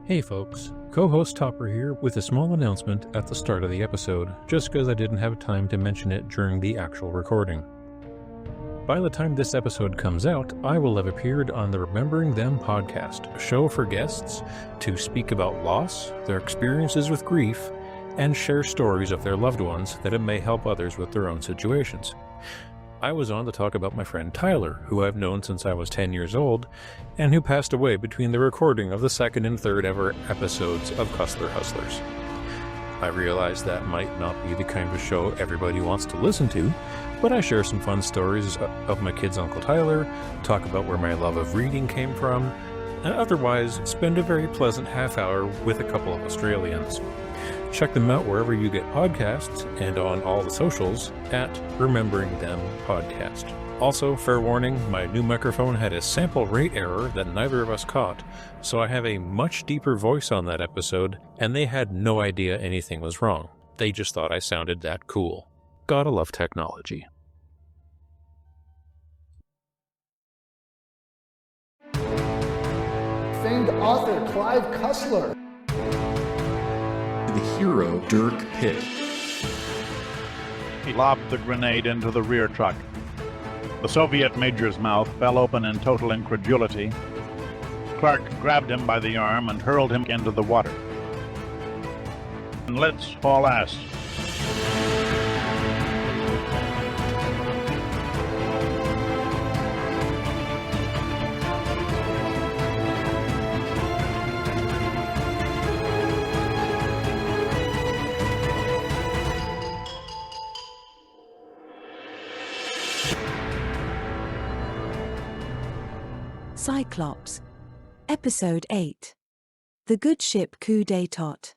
Hey folks, co-host Topper here with a small announcement at the start of the episode, just because I didn't have time to mention it during the actual recording. By the time this episode comes out, I will have appeared on the Remembering Them podcast, a show for guests to speak about loss, their experiences with grief, and share stories of their loved ones that it may help others with their own situations. I was on to talk about my friend Tyler, who I've known since I was 10 years old, and who passed away between the recording of the second and third ever episodes of Cussler Hustlers. I realize that might not be the kind of show everybody wants to listen to, but I share some fun stories of my kid's Uncle Tyler, talk about where my love of reading came from, and otherwise spend a very pleasant half hour with a couple of Australians. Check them out wherever you get podcasts and on all the socials at Remembering Them Podcast. Also, fair warning, my new microphone had a sample rate error that neither of us caught, so I have a much deeper voice on that episode, and they had no idea anything was wrong. They just thought I sounded that cool. Gotta love technology. Famed author Clive Cussler. The hero Dirk Pitt. He lobbed the grenade into the rear truck. The Soviet major's mouth fell open in total incredulity. Clark grabbed him by the arm and hurled him into the water. And let's haul ass. Cyclops, Episode 8. The Good Ship Coup d'etat.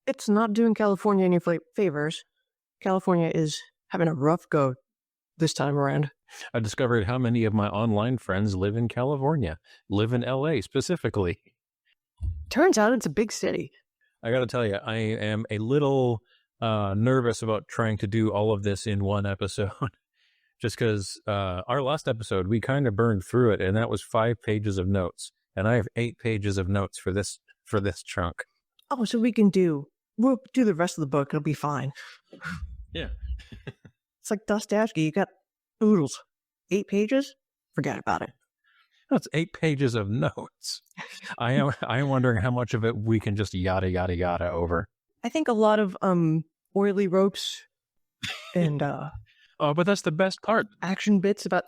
It's not doing California any favors. California is having a rough go this time around. I discovered how many of my online friends live in California, live in LA specifically. Turns out it's a big city. I gotta tell you, I am a little nervous about trying to do all of this in one episode. Just because our last episode, we kind of burned through it, and that was 5 pages of notes. And I have 8 pages of notes for this chunk. Oh, so we'll do the rest of the book. It'll be fine. Yeah. It's like Dostoevsky. You got oodles. 8 pages? Forget about it. That's 8 pages of notes. I am wondering how much of it we can just yada, yada, yada over. I think a lot of oily ropes and... Oh, but that's the best part. Action bits about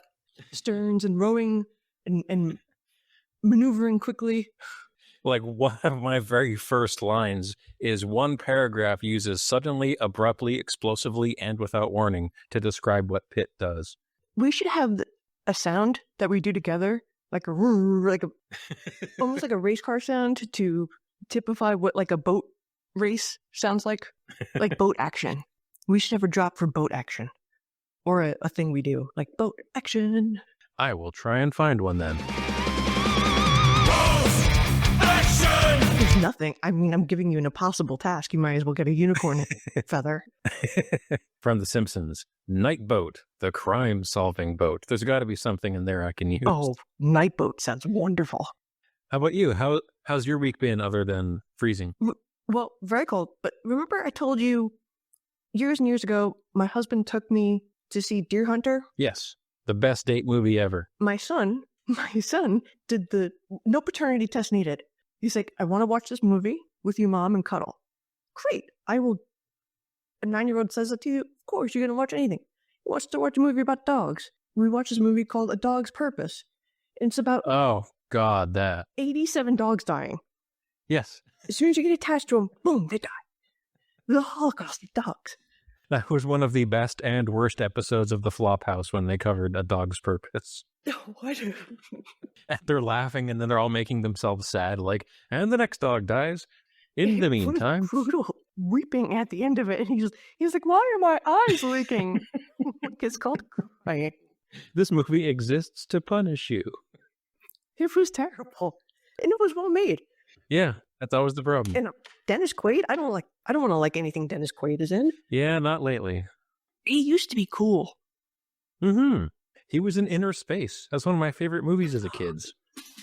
sterns and rowing and maneuvering quickly. Like, one of my very first lines is one paragraph uses suddenly, abruptly, explosively, and without warning to describe what Pitt does. We should have a sound that we do together, like a almost like a race car sound to typify what like a boat race sounds like boat action. We should have a drop for boat action. Or a thing we do, like boat action. I will try and find one then. There's nothing. I mean, I'm giving you an impossible task. You might as well get a unicorn feather. From The Simpsons, Night Boat, the crime-solving boat. There's got to be something in there I can use. Oh, Night Boat sounds wonderful. How about you? How's your week been other than freezing? Well, very cold. But remember I told you years and years ago, my husband took me to see Deer Hunter? Yes. The best date movie ever. My son did the no paternity test needed. He's like, I want to watch this movie with you, Mom, and cuddle. Great. I will. A 9-year-old says that to you. Of course, you're going to watch anything. He wants to watch a movie about dogs. We watched this movie called A Dog's Purpose. And it's about... Oh, God, that. 87 dogs dying. Yes. As soon as you get attached to them, boom, they die. The Holocaust of dogs. That was one of the best and worst episodes of The Flophouse when they covered A Dog's Purpose. What? And they're laughing and then they're all making themselves sad, like, and the next dog dies. In the meantime... Brutal weeping at the end of it. And he's like, why are my eyes leaking? It's called crying. This movie exists to punish you. It was terrible. And it was well made. Yeah, that's always the problem. And Dennis Quaid, I don't want to like anything Dennis Quaid is in. Yeah, not lately. He used to be cool. Mm-hmm. He was in Inner Space. That's one of my favorite movies as a kid.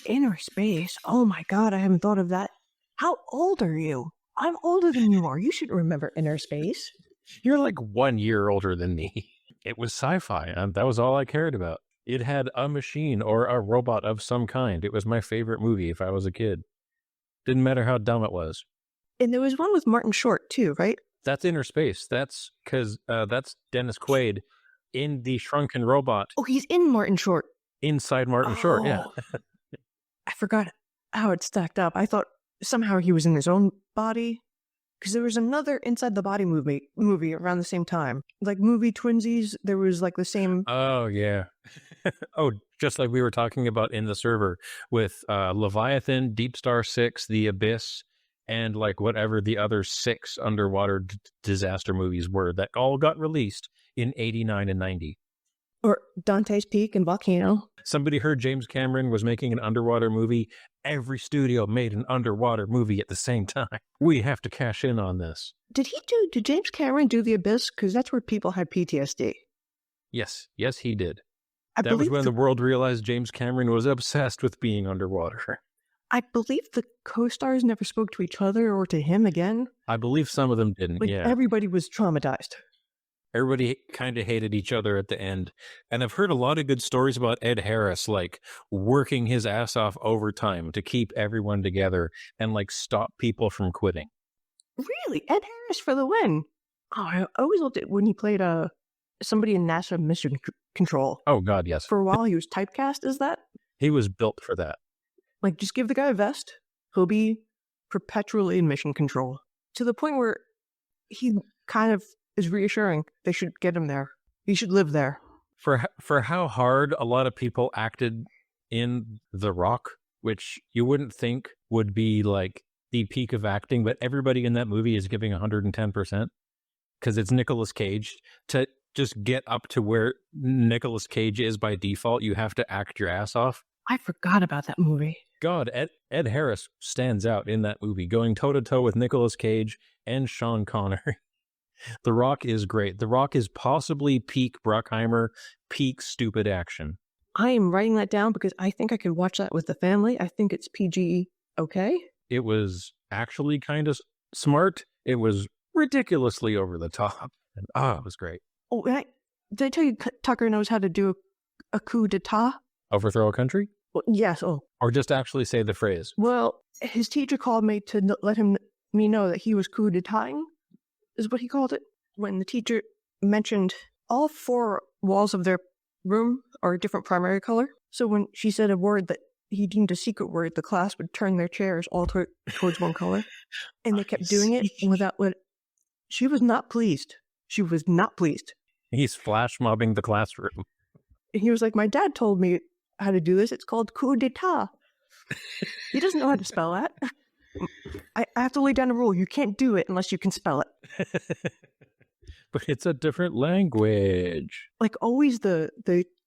Inner space. Oh my God, I haven't thought of that. How old are you? I'm older than you are. You should remember inner space. You're like 1 year older than me. It was sci-fi, and that was all I cared about. It had a machine or a robot of some kind. It was my favorite movie if I was a kid. Didn't matter how dumb it was. And there was one with Martin Short too, right? That's Inner Space. That's because that's Dennis Quaid in the Shrunken Robot Oh, he's in Martin Short. inside Martin Short. Yeah. I forgot how it stacked up. I thought somehow he was in his own body. Because there was another Inside the Body movie around the same time. Like movie Twinsies, there was like the same... Oh, yeah. Oh, just like we were talking about in the server with Leviathan, Deep Star 6, The Abyss, and like whatever the other 6 underwater disaster movies were that all got released in 89 and 90. Or Dante's Peak and Volcano. Somebody heard James Cameron was making an underwater movie. Every studio made an underwater movie at the same time. We have to cash in on this. Did James Cameron do The Abyss? Because that's where people had PTSD. Yes, he did. I That was believe when the world realized James Cameron was obsessed with being underwater. I believe the co-stars never spoke to each other or to him again. I believe some of them didn't, Like yeah. everybody was traumatized. Everybody kind of hated each other at the end. And I've heard a lot of good stories about Ed Harris, like working his ass off overtime to keep everyone together and like stop people from quitting. Really? Ed Harris for the win. Oh, I always loved it when he played somebody in NASA Mission Control. Oh, God, yes. For a while, he was typecast as that. He was built for that. Like, just give the guy a vest. He'll be perpetually in mission control. To the point where he kind of is reassuring. They should get him there. He should live there. For how hard a lot of people acted in The Rock, which you wouldn't think would be like the peak of acting, but everybody in that movie is giving 110% because it's Nicolas Cage. To just get up to where Nicolas Cage is by default, you have to act your ass off. I forgot about that movie. God, Ed Harris stands out in that movie, going toe-to-toe with Nicolas Cage and Sean Connery. The Rock is great. The Rock is possibly peak Bruckheimer, peak stupid action. I am writing that down because I think I could watch that with the family. I think it's PG okay. It was actually kind of smart. It was ridiculously over the top. And it was great. Oh, did I tell you Tucker knows how to do a coup d'etat? Overthrow a country? Well, yes. Oh. Or just actually say the phrase? Well, his teacher called me to let me know that he was coup d'etatting, is what he called it. When the teacher mentioned all 4 walls of their room are a different primary color. So when she said a word that he deemed a secret word, the class would turn their chairs all towards one color. And they kept doing it without what... She was not pleased. She was not pleased. He's flash mobbing the classroom. And he was like, my dad told me how to do this. It's called coup d'etat. He doesn't know how to spell that. I have to lay down a rule. You can't do it unless you can spell it. But it's a different language. Like always the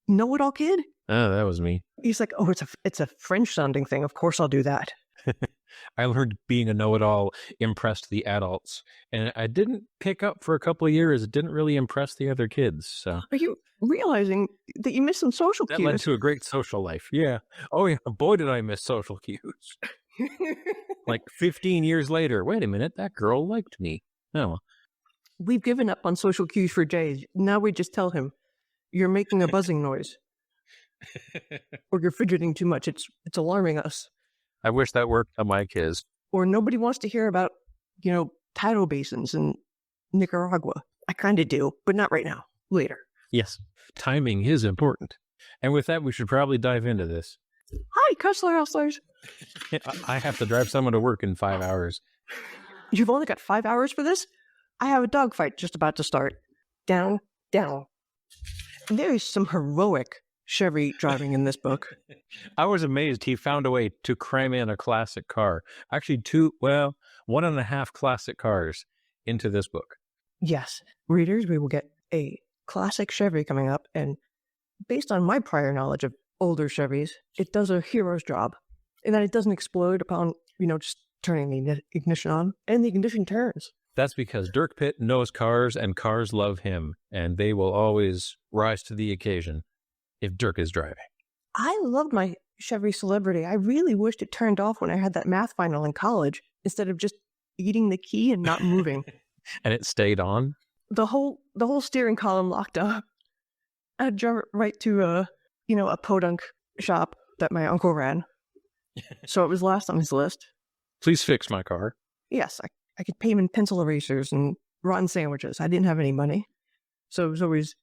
know-it-all kid. Oh, that was me. He's like, oh, it's a French-sounding thing. Of course I'll do that. I learned being a know-it-all impressed the adults. And I didn't pick up for a couple of years. It didn't really impress the other kids. So Are you realizing that you missed some social that cues? led to a great social life. Yeah. Oh, yeah. Boy, did I miss social cues. Like 15 years later, wait a minute, that girl liked me. Oh. We've given up on social cues for Jay. Now we just tell him, you're making a buzzing noise. Or you're fidgeting too much. It's alarming us. I wish that worked on my kids. Or nobody wants to hear about, tidal basins in Nicaragua. I kind of do, but not right now. Later. Yes, timing is important. And with that, we should probably dive into this. Hi, Cussler Hustlers. I have to drive someone to work in 5 hours. You've only got 5 hours for this? I have a dogfight just about to start. Down, down. There is some heroic Chevy driving in this book. I was amazed he found a way to cram in a classic car. Actually, 1.5 classic cars into this book. Yes. Readers, we will get a classic Chevy coming up, and based on my prior knowledge of older Chevys, it does a hero's job, in that it doesn't explode upon, just turning the ignition on, and the ignition turns. That's because Dirk Pitt knows cars, and cars love him, and they will always rise to the occasion if Dirk is driving. I loved my Chevy Celebrity. I really wished it turned off when I had that math final in college instead of just eating the key and not moving. And it stayed on? The whole steering column locked up. I'd drive right to a podunk shop that my uncle ran. So it was last on his list. Please fix my car. Yes, I could pay him in pencil erasers and rotten sandwiches. I didn't have any money. So it was always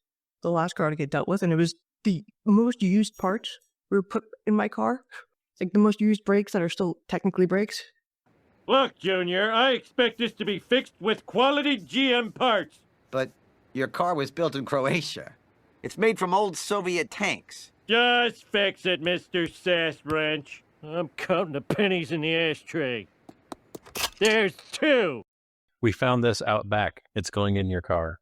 the last car to get dealt with, and it was the most used parts were put in my car. Like the most used brakes that are still technically brakes. Look, Junior, I expect this to be fixed with quality GM parts. But your car was built in Croatia. It's made from old Soviet tanks. Just fix it, Mr. Sass Wrench. I'm counting the pennies in the ashtray. There's 2. We found this out back. It's going in your car.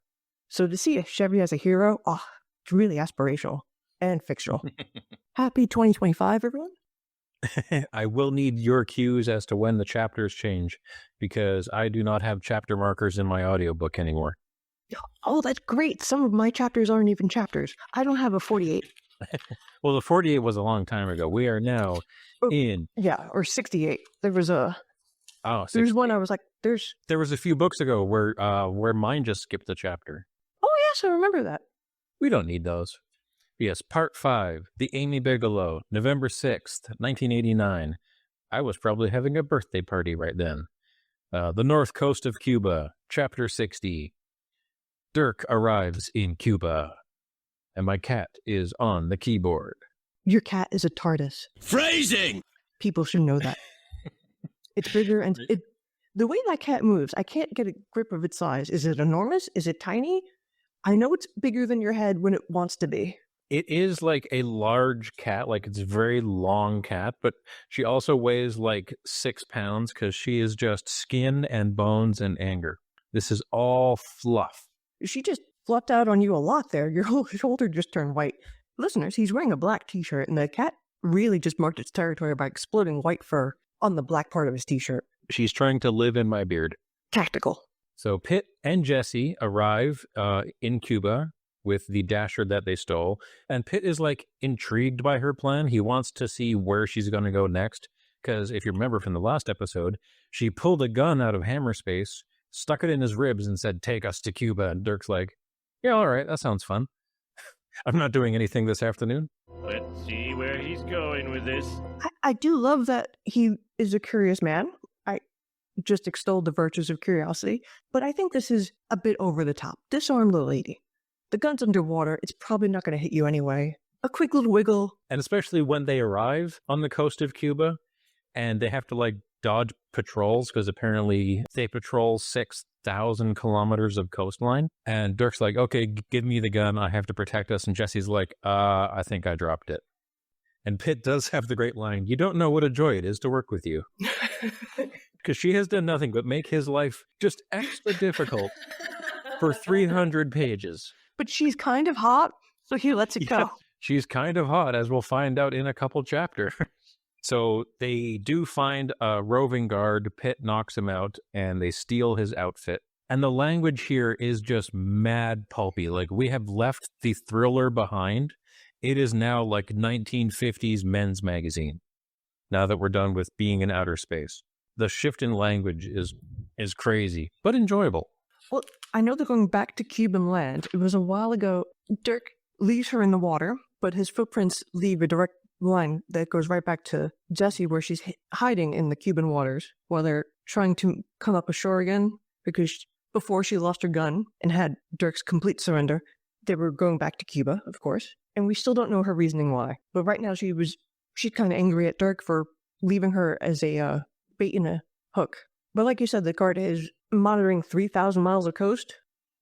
So to see a Chevy as a hero, it's really aspirational and fictional. Happy 2025, everyone. I will need your cues as to when the chapters change, because I do not have chapter markers in my audiobook anymore. Oh, that's great. Some of my chapters aren't even chapters. I don't have a 48. Well, the 48 was a long time ago. We are now in... Yeah, or 68. There was a... Oh, there's one I was like, There was a few books ago where mine just skipped a chapter. Oh, yes, I remember that. We don't need those. Yes, Part 5, The Amy Bigelow, November 6th, 1989. I was probably having a birthday party right then. The North Coast of Cuba, Chapter 60. Dirk arrives in Cuba, and my cat is on the keyboard. Your cat is a TARDIS. Phrasing! People should know that. It's bigger, and the way that cat moves, I can't get a grip of its size. Is it enormous? Is it tiny? I know it's bigger than your head when it wants to be. It is like a large cat, like it's a very long cat, but she also weighs like 6 pounds because she is just skin and bones and anger. This is all fluff. She just fluffed out on you a lot there. Your whole shoulder just turned white. Listeners, he's wearing a black t-shirt, and the cat really just marked its territory by exploding white fur on the black part of his t-shirt. She's trying to live in my beard. Tactical. So Pitt and Jesse arrive in Cuba with the Dasher that they stole, and Pitt is like intrigued by her plan. He wants to see where she's going to go next, because if you remember from the last episode, she pulled a gun out of hammer space, stuck it in his ribs, and said, "Take us to Cuba." And Dirk's like, "Yeah, all right, that sounds fun. I'm not doing anything this afternoon." Let's see where he's going with this. I do love that he is a curious man. I just extolled the virtues of curiosity, but I think this is a bit over the top. Disarm the lady. The gun's underwater. It's probably not going to hit you anyway. A quick little wiggle. And especially when they arrive on the coast of Cuba and they have to like dodge patrols, because apparently they patrol 6,000 kilometers of coastline. And Dirk's like, "Okay, give me the gun. I have to protect us." And Jesse's like, I think I dropped it. And Pitt does have the great line, "You don't know what a joy it is to work with you." Because she has done nothing but make his life just extra difficult for 300 pages. But she's kind of hot, so he lets it go. She's kind of hot, as we'll find out in a couple chapters. So they do find a roving guard. Pitt knocks him out, and they steal his outfit. And the language here is just mad pulpy. Like, we have left the thriller behind. It is now like 1950s men's magazine, now that we're done with being in outer space. The shift in language is crazy, but enjoyable. Well, I know they're going back to Cuban land. It was a while ago. Dirk leaves her in the water, but his footprints leave a direct line that goes right back to Jessie, where she's hiding in the Cuban waters while they're trying to come up ashore again, because before she lost her gun and had Dirk's complete surrender, they were going back to Cuba, of course. And we still don't know her reasoning why. But right now she's kind of angry at Dirk for leaving her as a bait in a hook. But like you said, the guard is monitoring 3,000 miles of coast.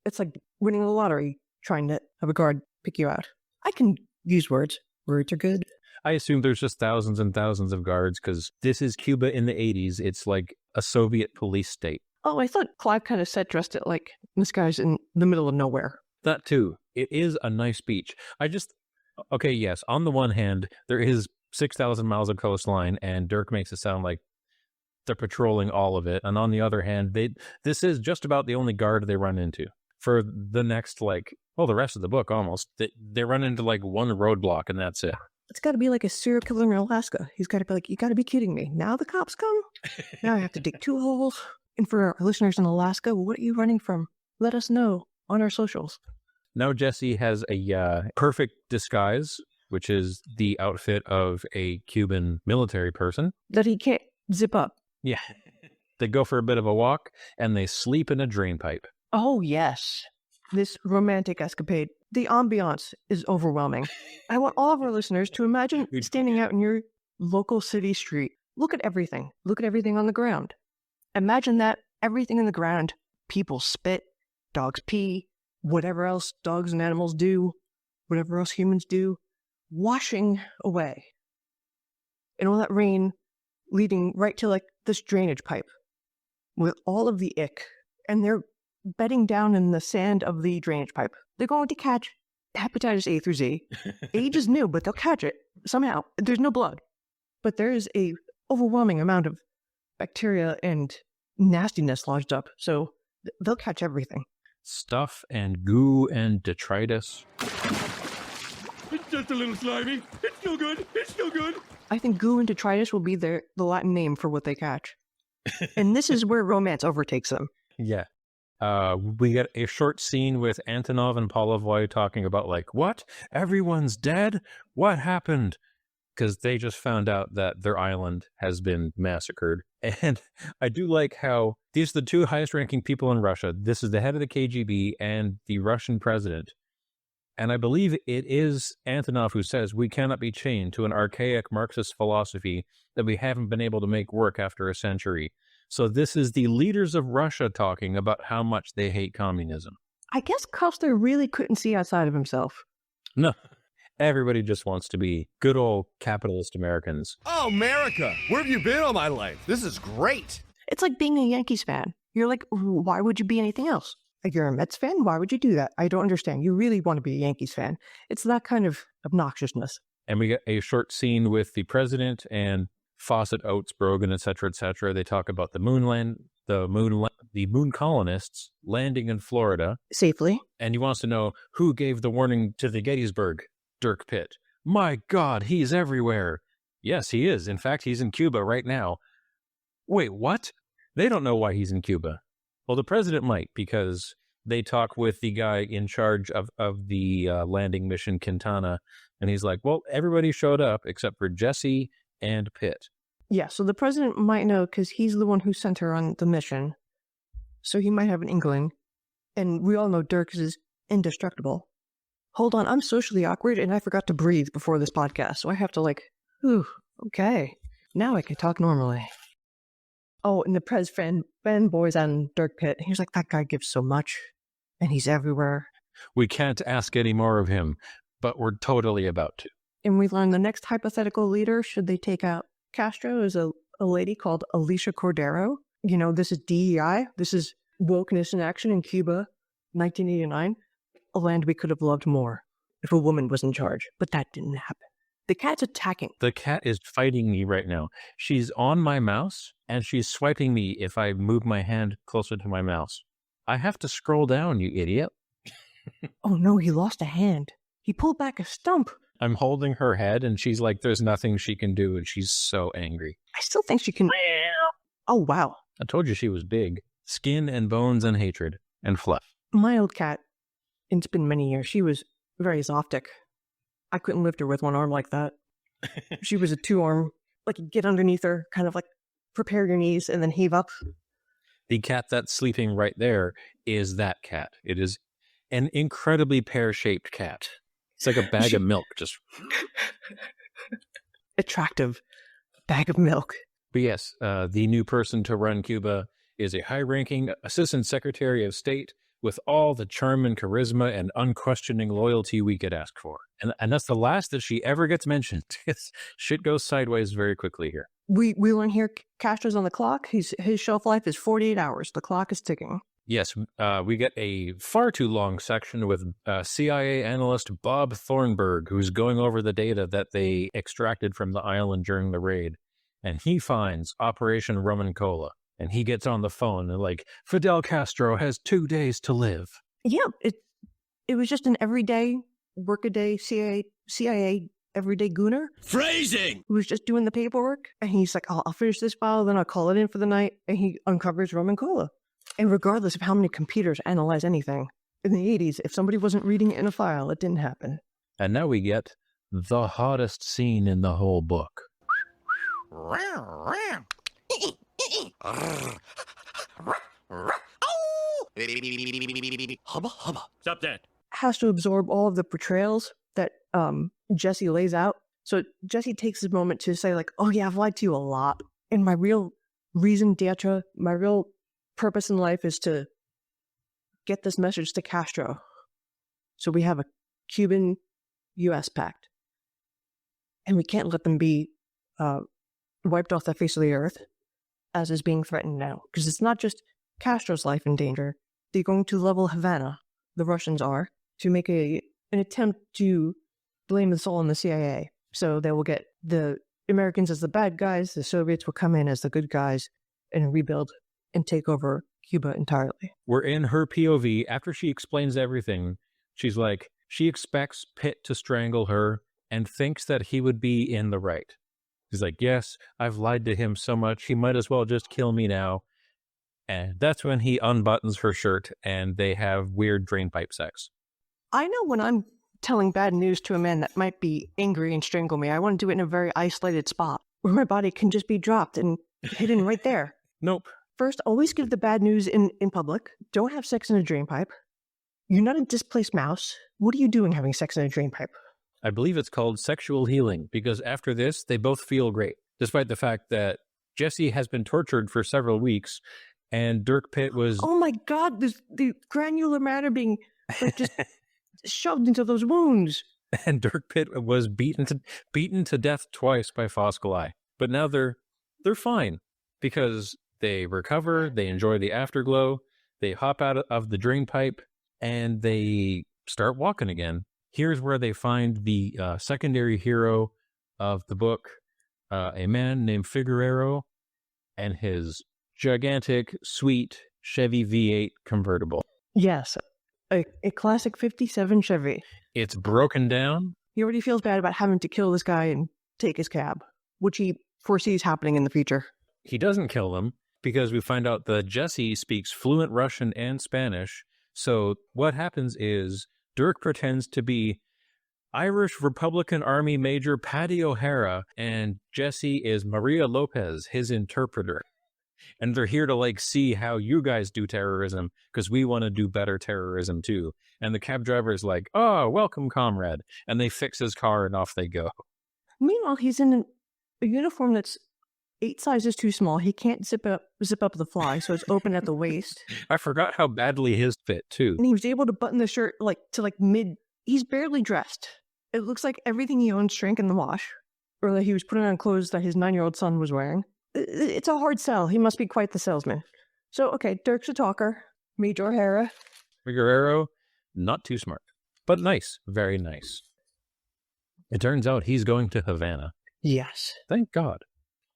It's like winning the lottery, trying to have a guard pick you out. I can use words. Words are good. I assume there's just thousands and thousands of guards, because this is Cuba in the 80s. It's like a Soviet police state. Oh, I thought Clive kind of dressed it like this guy's in the middle of nowhere. That too. It is a nice beach. Okay, yes, on the one hand, there is 6,000 miles of coastline, and Dirk makes it sound like they're patrolling all of it. And on the other hand, this is just about the only guard they run into. For the next, the rest of the book almost, they run into like one roadblock, and that's it. It's got to be like a serial killer in Alaska. He's got to be like, you got to be kidding me. Now the cops come? Now I have to dig 2 holes. And for our listeners in Alaska, what are you running from? Let us know on our socials. Now Jesse has a perfect disguise, which is the outfit of a Cuban military person. That he can't zip up. Yeah. They go for a bit of a walk, and they sleep in a drain pipe. Oh, yes. This romantic escapade. The ambiance is overwhelming. I want all of our listeners to imagine standing out in your local city street. Look at everything. Look at everything on the ground. Imagine that everything in the ground, people spit, dogs pee, whatever else dogs and animals do, whatever else humans do, washing away. And all that rain leading right to like this drainage pipe with all of the ick. And they're bedding down in the sand of the drainage pipe. They're going to catch hepatitis A through Z. Age is new, but they'll catch it somehow. There's no blood. But there is a overwhelming amount of bacteria and nastiness lodged up. So they'll catch everything. Stuff and goo and detritus. It's just a little slimy. It's still good. It's still good. I think goo and detritus will be the Latin name for what they catch. And this is where romance overtakes them. Yeah. We get a short scene with Antonov and Polivoy talking about like, what? Everyone's dead? What happened? Because they just found out that their island has been massacred. And I do like how these are the 2 highest ranking people in Russia. This is the head of the KGB and the Russian president. And I believe it is Antonov who says we cannot be chained to an archaic Marxist philosophy that we haven't been able to make work after a century. So this is the leaders of Russia talking about how much they hate communism. I guess Cussler really couldn't see outside of himself. No, everybody just wants to be good old capitalist Americans. Oh, America, where have you been all my life? This is great. It's like being a Yankees fan. You're like, why would you be anything else? If you're a Mets fan, why would you do that? I don't understand. You really want to be a Yankees fan. It's that kind of obnoxiousness. And we get a short scene with the president and Fawcett, Oates, Brogan, etc., etc. They talk about the moon colonists landing in Florida safely. And he wants to know who gave the warning to the Gettysburg. Dirk Pitt. My God, he's everywhere. Yes, he is. In fact, he's in Cuba right now. Wait, what? They don't know why he's in Cuba. Well, the president might, because they talk with the guy in charge of the landing mission, Quintana, and he's like, well, everybody showed up except for Jesse and Pitt. Yeah, so the president might know because he's the one who sent her on the mission. So he might have an inkling. And we all know Dirk is indestructible. Hold on, I'm socially awkward and I forgot to breathe before this podcast. So I have to okay. Now I can talk normally. Oh, and the Prez fan, Ben Boys and Dirk Pitt, he's like, that guy gives so much. And he's everywhere. We can't ask any more of him, but we're totally about to. And we learn the next hypothetical leader, should they take out Castro, is a lady called Alicia Cordero. You know, this is DEI. This is wokeness in action in Cuba, 1989. A land we could have loved more if a woman was in charge. But that didn't happen. The cat's attacking. The cat is fighting me right now. She's on my mouse, and she's swiping me if I move my hand closer to my mouse. I have to scroll down, you idiot. Oh no, he lost a hand. He pulled back a stump. I'm holding her head, and she's like, there's nothing she can do, and she's so angry. I still think she can... Oh, wow. I told you she was big. Skin and bones and hatred and fluff. My old cat, it's been many years, she was very zoptic. I couldn't lift her with one arm like that. She was a 2-arm, like you get underneath her, kind of like prepare your knees and then heave up. The cat that's sleeping right there is that cat. It is an incredibly pear-shaped cat. It's like a bag of milk, just... Attractive bag of milk. But yes, the new person to run Cuba is a high-ranking assistant secretary of state with all the charm and charisma and unquestioning loyalty we could ask for. And that's the last that she ever gets mentioned. Shit goes sideways very quickly here. We learn here Castro's on the clock. His shelf life is 48 hours. The clock is ticking. Yes, we get a far too long section with CIA analyst Bob Thornburg, who's going over the data that they extracted from the island during the raid. And he finds Operation Rum and Cola. And he gets on the phone and like, Fidel Castro has 2 days to live. Yeah, it was just an everyday, workaday CIA everyday gooner. Phrasing! Who was just doing the paperwork. And he's like, I'll finish this file, then I'll call it in for the night. And he uncovers rum and cola. And regardless of how many computers analyze anything, in the 80s, if somebody wasn't reading it in a file, it didn't happen. And now we get the hottest scene in the whole book. Hubba hubba. Stop that. Has to absorb all of the portrayals that Jesse lays out. So Jesse takes this moment to say, like, oh yeah, I've lied to you a lot. And my real reason d'etre, my real purpose in life is to get this message to Castro. So we have a Cuban-U.S. pact. And we can't let them be wiped off the face of the earth, as is being threatened now. Because it's not just Castro's life in danger. They're going to level Havana, the Russians are, to make an attempt to blame this all on the CIA. So they will get the Americans as the bad guys, the Soviets will come in as the good guys and rebuild and take over Cuba entirely. We're in her POV. After she explains everything, she's like, she expects Pitt to strangle her and thinks that he would be in the right. He's like, yes, I've lied to him so much, he might as well just kill me now. And that's when he unbuttons her shirt and they have weird drainpipe sex. I know when I'm telling bad news to a man that might be angry and strangle me, I want to do it in a very isolated spot where my body can just be dropped and hidden right there. Nope. First, always give the bad news in public. Don't have sex in a drainpipe. You're not a displaced mouse. What are you doing having sex in a drainpipe? I believe it's called sexual healing, because after this, they both feel great, despite the fact that Jesse has been tortured for several weeks, and Dirk Pitt was... Oh my God, the granular matter being like, just shoved into those wounds. And Dirk Pitt was beaten to death twice by Foscali. But now they're fine, because they recover, they enjoy the afterglow, they hop out of the drain pipe, and they start walking again. Here's where they find the secondary hero of the book, a man named Figueroa, and his gigantic, sweet Chevy V8 convertible. Yes, a classic 57 Chevy. It's broken down. He already feels bad about having to kill this guy and take his cab, which he foresees happening in the future. He doesn't kill him because we find out that Jesse speaks fluent Russian and Spanish. So what happens is Dirk pretends to be Irish Republican Army Major Paddy O'Hara, and Jesse is Maria Lopez, his interpreter. And they're here to, like, see how you guys do terrorism, because we want to do better terrorism too. And the cab driver is like, oh, welcome, comrade. And they fix his car and off they go. Meanwhile, he's in a uniform that's 8 sizes too small. He can't zip up the fly, so it's open at the waist. I forgot how badly his fit too. And he was able to button the shirt to mid. He's barely dressed. It looks like everything he owns shrank in the wash, or that he was putting on clothes that his 9-year-old son was wearing. It's a hard sell. He must be quite the salesman. So, okay, Dirk's a talker. Major O'Hara. Figueroa, not too smart, but nice, very nice. It turns out he's going to Havana. Yes. Thank God.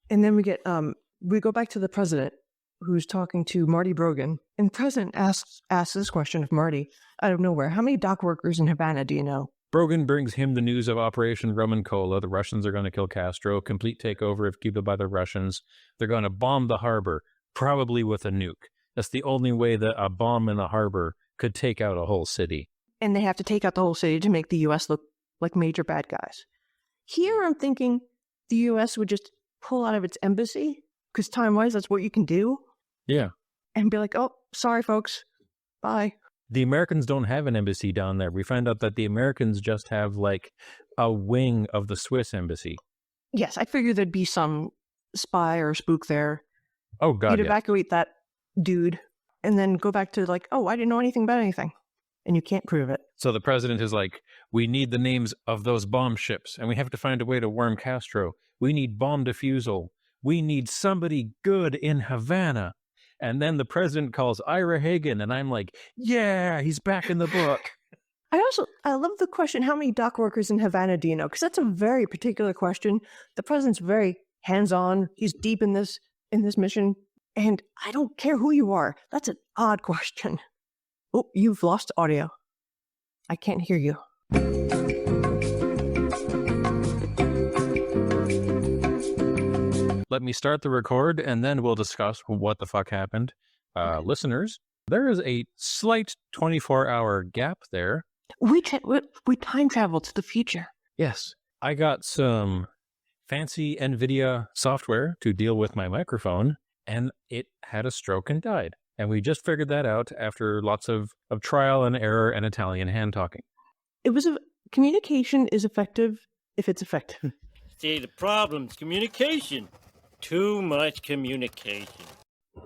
And then we go back to the president, who's talking to Marty Brogan. And the president asks this question of Marty out of nowhere. How many dock workers in Havana do you know? Brogan brings him the news of Operation Rum and Cola. The Russians are going to kill Castro, complete takeover of Cuba by the Russians. They're going to bomb the harbor, probably with a nuke. That's the only way that a bomb in a harbor could take out a whole city. And they have to take out the whole city to make the U.S. look like major bad guys. Here I'm thinking the U.S. would just pull out of its embassy, because time-wise, that's what you can do. Yeah. And be like, oh, sorry, folks. Bye. The Americans don't have an embassy down there. We find out that the Americans just have, like, a wing of the Swiss embassy. Yes, I figured there'd be some spy or spook there. Oh, God, You'd evacuate that dude and then go back to, like, oh, I didn't know anything about anything. And you can't prove it. So the president is like, we need the names of those bomb ships, and we have to find a way to worm Castro. We need bomb defusal. We need somebody good in Havana. And then the president calls Ira Hagen, and I'm like, yeah, he's back in the book. I love the question, how many dock workers in Havana do you know? Because that's a very particular question. The president's very hands-on. He's deep in this mission. And I don't care who you are. That's an odd question. Oh, you've lost audio. I can't hear you. let me start the record, and then we'll discuss what the fuck happened. Listeners, there is a slight 24-hour gap there. We time traveled to the future. Yes, I got some fancy NVIDIA software to deal with my microphone, and it had a stroke and died. And we just figured that out after lots of trial and error and Italian hand-talking. Communication is effective if it's effective. See, the problem's communication. Too much communication.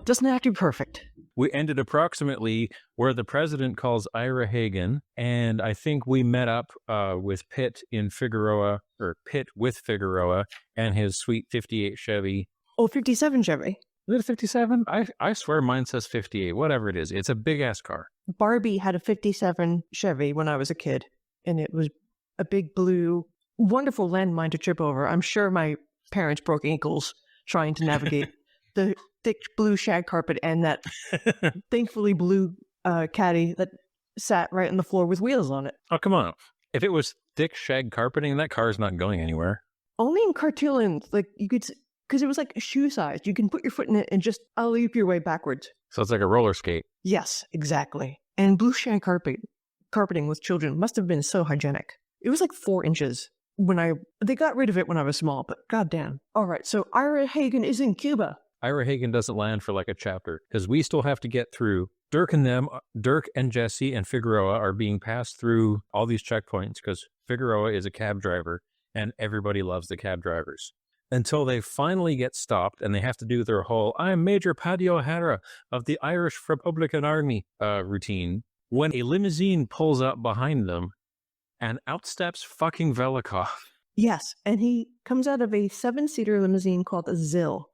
Doesn't have to be perfect. We ended approximately where the president calls Ira Hagen, and I think we met up with Pitt in Figueroa, or Pitt with Figueroa, and his sweet 58 Chevy. Oh, 57 Chevy. Is it 57? I swear mine says 58, whatever it is. It's a big-ass car. Barbie had a 57 Chevy when I was a kid, and it was a big blue, wonderful landmine to trip over. I'm sure my parents broke ankles trying to navigate the thick blue shag carpet and that thankfully blue caddy that sat right on the floor with wheels on it. Oh, come on. If it was thick shag carpeting, that car's not going anywhere. Only in cartoons, like you could, because it was like a shoe size. You can put your foot in it and just leap your way backwards. So it's like a roller skate. Yes, exactly. And blue shag carpeting with children must have been so hygienic. It was like 4 inches they got rid of it when I was small, but goddamn. All right, so Ira Hagen is in Cuba. Ira Hagen doesn't land for like a chapter because we still have to get through. Dirk and Jesse and Figueroa are being passed through all these checkpoints because Figueroa is a cab driver and everybody loves the cab drivers. Until they finally get stopped and they have to do their whole "I'm Major Paddy O'Hara of the Irish Republican Army" routine, when a limousine pulls up behind them and outsteps fucking Velikov. Yes, and he comes out of a 7-seater limousine called a Zil.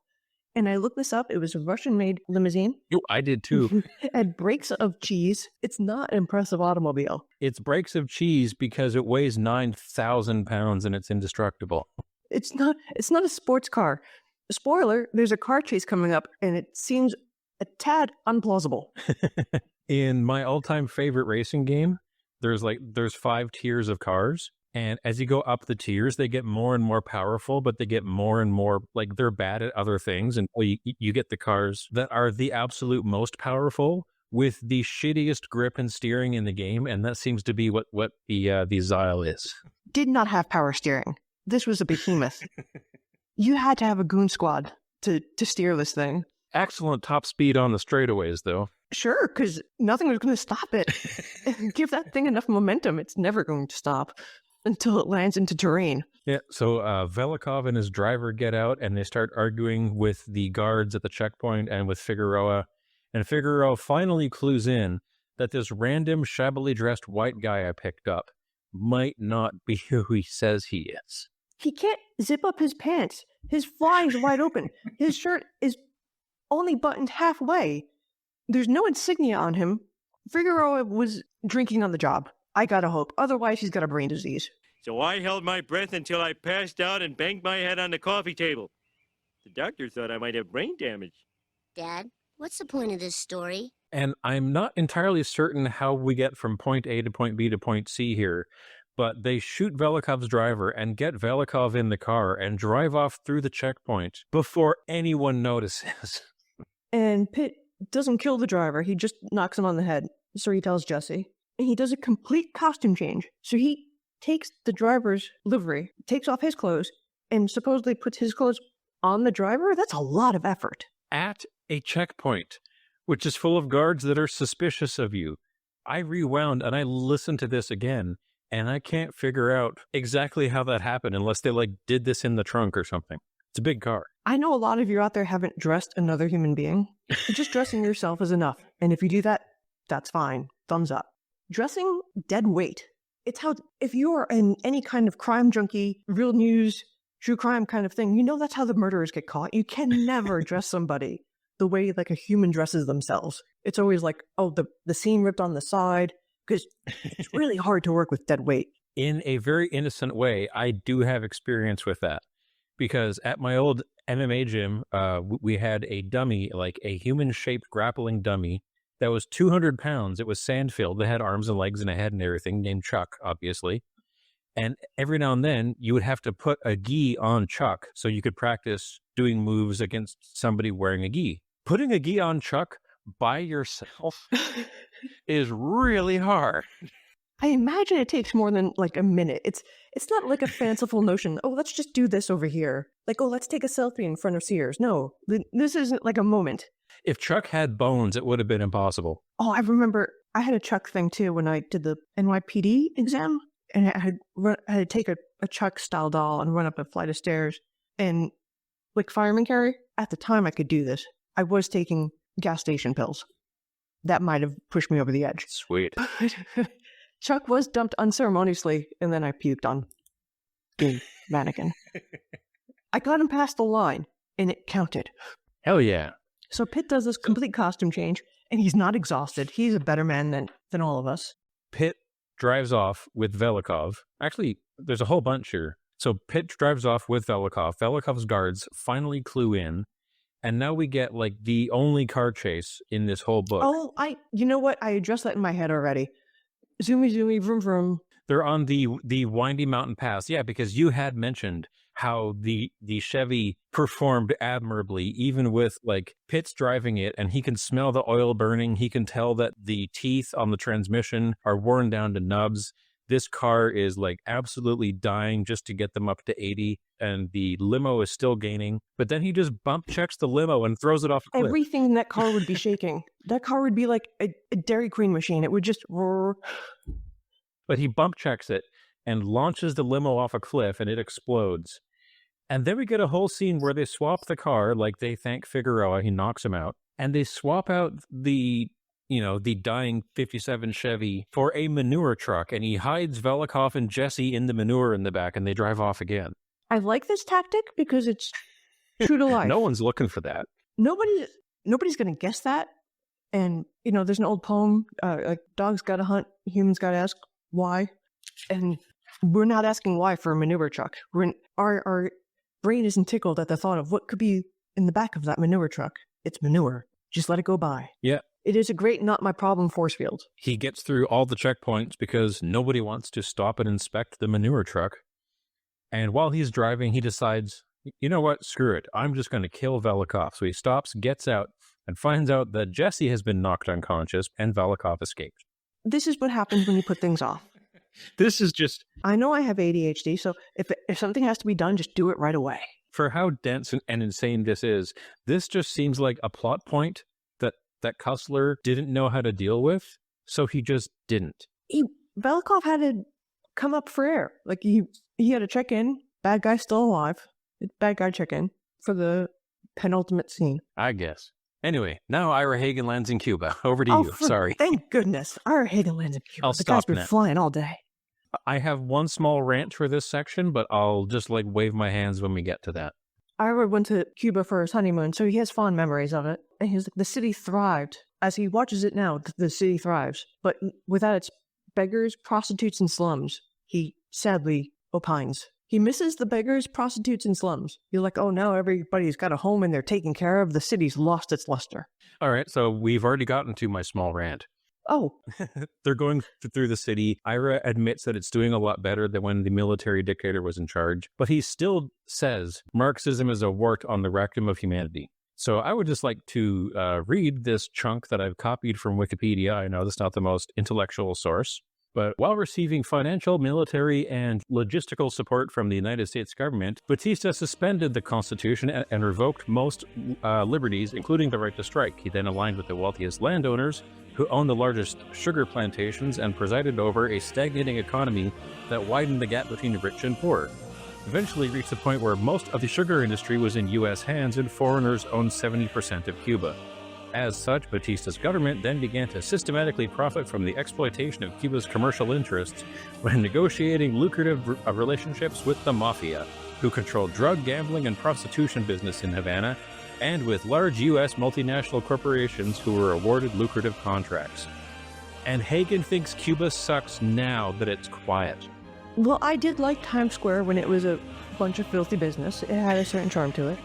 And I looked this up. It was a Russian-made limousine. Oh, I did too. It had brakes of cheese. It's not an impressive automobile. It's brakes of cheese because it weighs 9,000 pounds and it's indestructible. It's not a sports car. Spoiler, there's a car chase coming up, and it seems a tad unplausible. In my all-time favorite racing game, there's 5 tiers of cars. And as you go up the tiers, they get more and more powerful, but they get more and more, like, they're bad at other things. And you get the cars that are the absolute most powerful with the shittiest grip and steering in the game. And that seems to be what the Zile is. Did not have power steering. This was a behemoth. You had to have a goon squad to steer this thing. Excellent top speed on the straightaways, though. Sure, because nothing was going to stop it. Give that thing enough momentum, it's never going to stop until it lands into terrain. Yeah, so Velikov and his driver get out, and they start arguing with the guards at the checkpoint and with Figueroa. And Figueroa finally clues in that this random, shabbily dressed white guy I picked up might not be who he says he is. He can't zip up his pants. His fly is wide open. His shirt is only buttoned halfway. There's no insignia on him. Figueroa was drinking on the job. I gotta hope. Otherwise, he's got a brain disease. So I held my breath until I passed out and banged my head on the coffee table. The doctor thought I might have brain damage. Dad, what's the point of this story? And I'm not entirely certain how we get from point A to point B to point C here, but they shoot Velikov's driver and get Velikov in the car and drive off through the checkpoint before anyone notices. And Pitt doesn't kill the driver. He just knocks him on the head. So he tells Jesse. And he does a complete costume change. So he takes the driver's livery, takes off his clothes, and supposedly puts his clothes on the driver? That's a lot of effort. At a checkpoint, which is full of guards that are suspicious of you. I rewound and I listened to this again, and I can't figure out exactly how that happened unless they did this in the trunk or something. It's a big car. I know a lot of you out there haven't dressed another human being. Just dressing yourself is enough. And if you do that, that's fine. Thumbs up. Dressing dead weight. It's how, if you are in any kind of crime junkie, real news, true crime kind of thing, you know that's how the murderers get caught. You can never dress somebody the way like a human dresses themselves. It's always like, oh, the seam ripped on the side, because it's really hard to work with dead weight. In a very innocent way, I do have experience with that. Because at my old MMA gym, we had a dummy, like a human-shaped grappling dummy that was 200 pounds. It was sand-filled. They had arms and legs and a head and everything, named Chuck, obviously. And every now and then, you would have to put a gi on Chuck so you could practice doing moves against somebody wearing a gi. Putting a gi on Chuck by yourself is really hard. I imagine it takes more than like a minute. It's not like a fanciful notion. Oh, let's just do this over here. Like, oh, let's take a selfie in front of Sears. No, this isn't like a moment. If Chuck had bones, it would have been impossible. Oh, I remember I had a Chuck thing too when I did the NYPD exam, and I had to take a Chuck style doll and run up a flight of stairs. And like fireman carry, at the time I could do this. I was taking gas station pills. That might have pushed me over the edge. Sweet. Chuck was dumped unceremoniously, and then I puked on the mannequin. I got him past the line, and it counted. Hell yeah. So Pitt does this complete costume change, and he's not exhausted. He's a better man than all of us. Pitt drives off with Velikov. Actually, there's a whole bunch here. So Pitt drives off with Velikov. Velikov's guards finally clue in, and now we get like the only car chase in this whole book. Oh, you know what? I addressed that in my head already. Zoomy, zoomy, vroom, vroom. They're on the windy mountain pass. Yeah, because you had mentioned how the Chevy performed admirably, even with like Pitt's driving it, and he can smell the oil burning. He can tell that the teeth on the transmission are worn down to nubs. This car is like absolutely dying just to get them up to 80, and the limo is still gaining. But then he just bump checks the limo and throws it off a cliff. Everything in that car would be shaking. That car would be like a Dairy Queen machine. It would just roar. But he bump checks it and launches the limo off a cliff, and it explodes. And then we get a whole scene where they swap the car, like they thank Figueroa, he knocks him out, and they swap out the dying 57 Chevy for a manure truck, and he hides Velikov and Jesse in the manure in the back, and they drive off again. I like this tactic because it's true to life. No one's looking for that. Nobody's going to guess that. And, there's an old poem, like, dogs got to hunt, humans got to ask why. And we're not asking why for a manure truck. Our brain isn't tickled at the thought of what could be in the back of that manure truck. It's manure. Just let it go by. Yeah. It is a great not my problem force field. He gets through all the checkpoints because nobody wants to stop and inspect the manure truck. And while he's driving, he decides, you know what, screw it. I'm just going to kill Velikov. So he stops, gets out, and finds out that Jesse has been knocked unconscious and Velikov escaped. This is what happens when you put things off. This is just... I know I have ADHD, so if something has to be done, just do it right away. For how dense and insane this just seems like a plot point that Cussler didn't know how to deal with, so he just didn't. Velikov had to come up for air. Like, he had to check in, bad guy still alive, bad guy check in for the penultimate scene. I guess. Anyway, now Ira Hagen lands in Cuba. Over to you. Sorry. Thank goodness. Ira Hagen lands in Cuba. The guy's been flying all day. I have one small rant for this section, but I'll just wave my hands when we get to that. Ira went to Cuba for his honeymoon, so he has fond memories of it. And he's like, the city thrived. As he watches it now, the city thrives. But without its beggars, prostitutes, and slums, he sadly opines. He misses the beggars, prostitutes, and slums. You're like, oh, now everybody's got a home and they're taken care of. The city's lost its luster. All right, so we've already gotten to my small rant. Oh. They're going through the city. Ira admits that it's doing a lot better than when the military dictator was in charge, but he still says Marxism is a wart on the rectum of humanity. So I would just like to read this chunk that I've copied from Wikipedia. I know that's not the most intellectual source, but while receiving financial, military, and logistical support from the United States government, Batista suspended the Constitution and revoked most liberties, including the right to strike. He then aligned with the wealthiest landowners who owned the largest sugar plantations and presided over a stagnating economy that widened the gap between the rich and poor. Eventually reached the point where most of the sugar industry was in U.S. hands and foreigners owned 70% of Cuba. As such, Batista's government then began to systematically profit from the exploitation of Cuba's commercial interests when negotiating lucrative relationships with the mafia, who controlled drug, gambling, and prostitution business in Havana, and with large U.S. multinational corporations who were awarded lucrative contracts. And Hagen thinks Cuba sucks now that it's quiet. Well, I did like Times Square when it was a bunch of filthy business. It had a certain charm to it.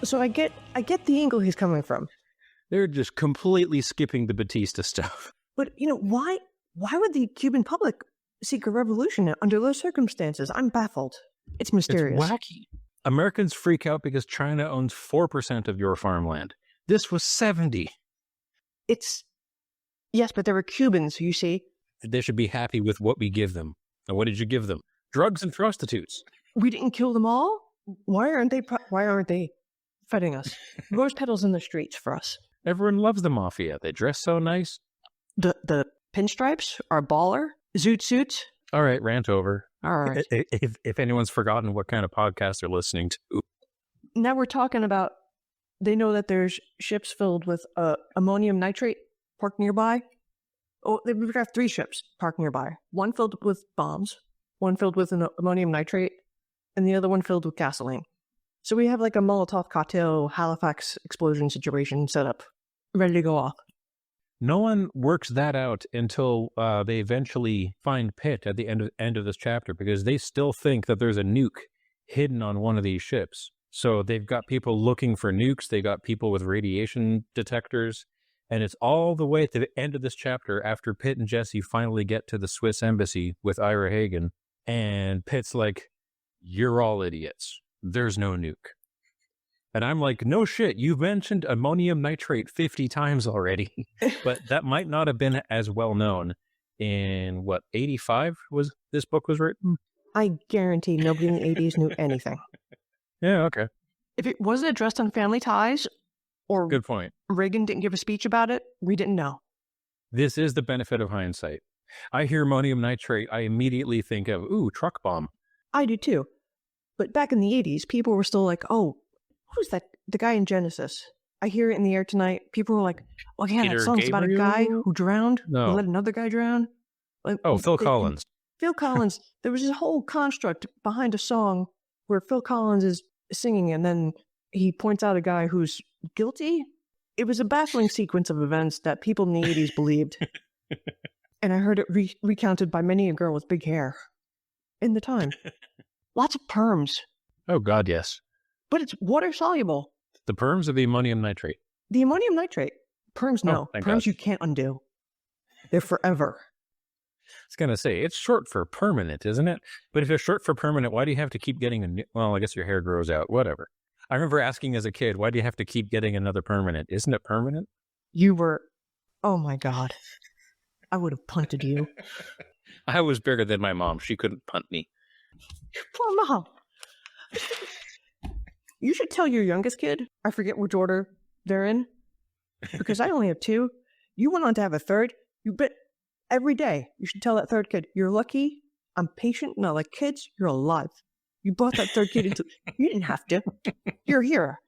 So I get the angle he's coming from. They're just completely skipping the Batista stuff. But, why would the Cuban public seek a revolution under those circumstances? I'm baffled. It's mysterious. It's wacky. Americans freak out because China owns 4% of your farmland. This was 70. Yes, but there were Cubans, you see. They should be happy with what we give them. And what did you give them? Drugs and prostitutes. We didn't kill them all? Why aren't they fighting us? Rose petals in the streets for us. Everyone loves the mafia. They dress so nice. The pinstripes are baller. Zoot suits. All right, rant over. All right. If anyone's forgotten what kind of podcast they're listening to. Now we're talking about, they know that there's ships filled with ammonium nitrate parked nearby. Oh, we've got 3 ships parked nearby. One filled with bombs, one filled with ammonium nitrate, and the other one filled with gasoline. So we have like a Molotov cocktail Halifax explosion situation set up, ready to go off. No one works that out until they eventually find Pitt at the end of this chapter, because they still think that there's a nuke hidden on one of these ships. So they've got people looking for nukes. They got people with radiation detectors. And it's all the way to the end of this chapter after Pitt and Jesse finally get to the Swiss embassy with Ira Hagen. And Pitt's like, you're all idiots. There's no nuke. And I'm like, no shit, you've mentioned ammonium nitrate 50 times already. But that might not have been as well known in, 85 this book was written? I guarantee nobody in the 80s knew anything. Yeah, okay. If it wasn't addressed on Family Ties, or good point, Reagan didn't give a speech about it, we didn't know. This is the benefit of hindsight. I hear ammonium nitrate, I immediately think of, truck bomb. I do too. But back in the 80s, people were still like, oh, who's that? The guy in Genesis. I hear it in the air tonight. People were like, oh yeah, Peter that song's about a guy who drowned. No. Who let another guy drown. Like, Phil Collins. Phil Collins. There was this whole construct behind a song where Phil Collins is singing and then he points out a guy who's guilty. It was a baffling sequence of events that people in the 80s believed. And I heard it recounted by many a girl with big hair in the time. Lots of perms. Oh, God, yes. But it's water soluble. The perms or the ammonium nitrate? The ammonium nitrate. Perms, no. Perms God. You can't undo. They're forever. I was going to say, it's short for permanent, isn't it? But if it's short for permanent, why do you have to keep getting a new... Well, I guess your hair grows out, whatever. I remember asking as a kid, why do you have to keep getting another permanent? Isn't it permanent? You were... Oh, my God. I would have punted you. I was bigger than my mom. She couldn't punt me. Poor mom. You should tell your youngest kid, I forget which order they're in, because I only have 2. You went on to have a third. You bet every day you should tell that third kid, you're lucky, I'm patient, not like kids, you're alive. You brought that third kid into... You didn't have to. You're here.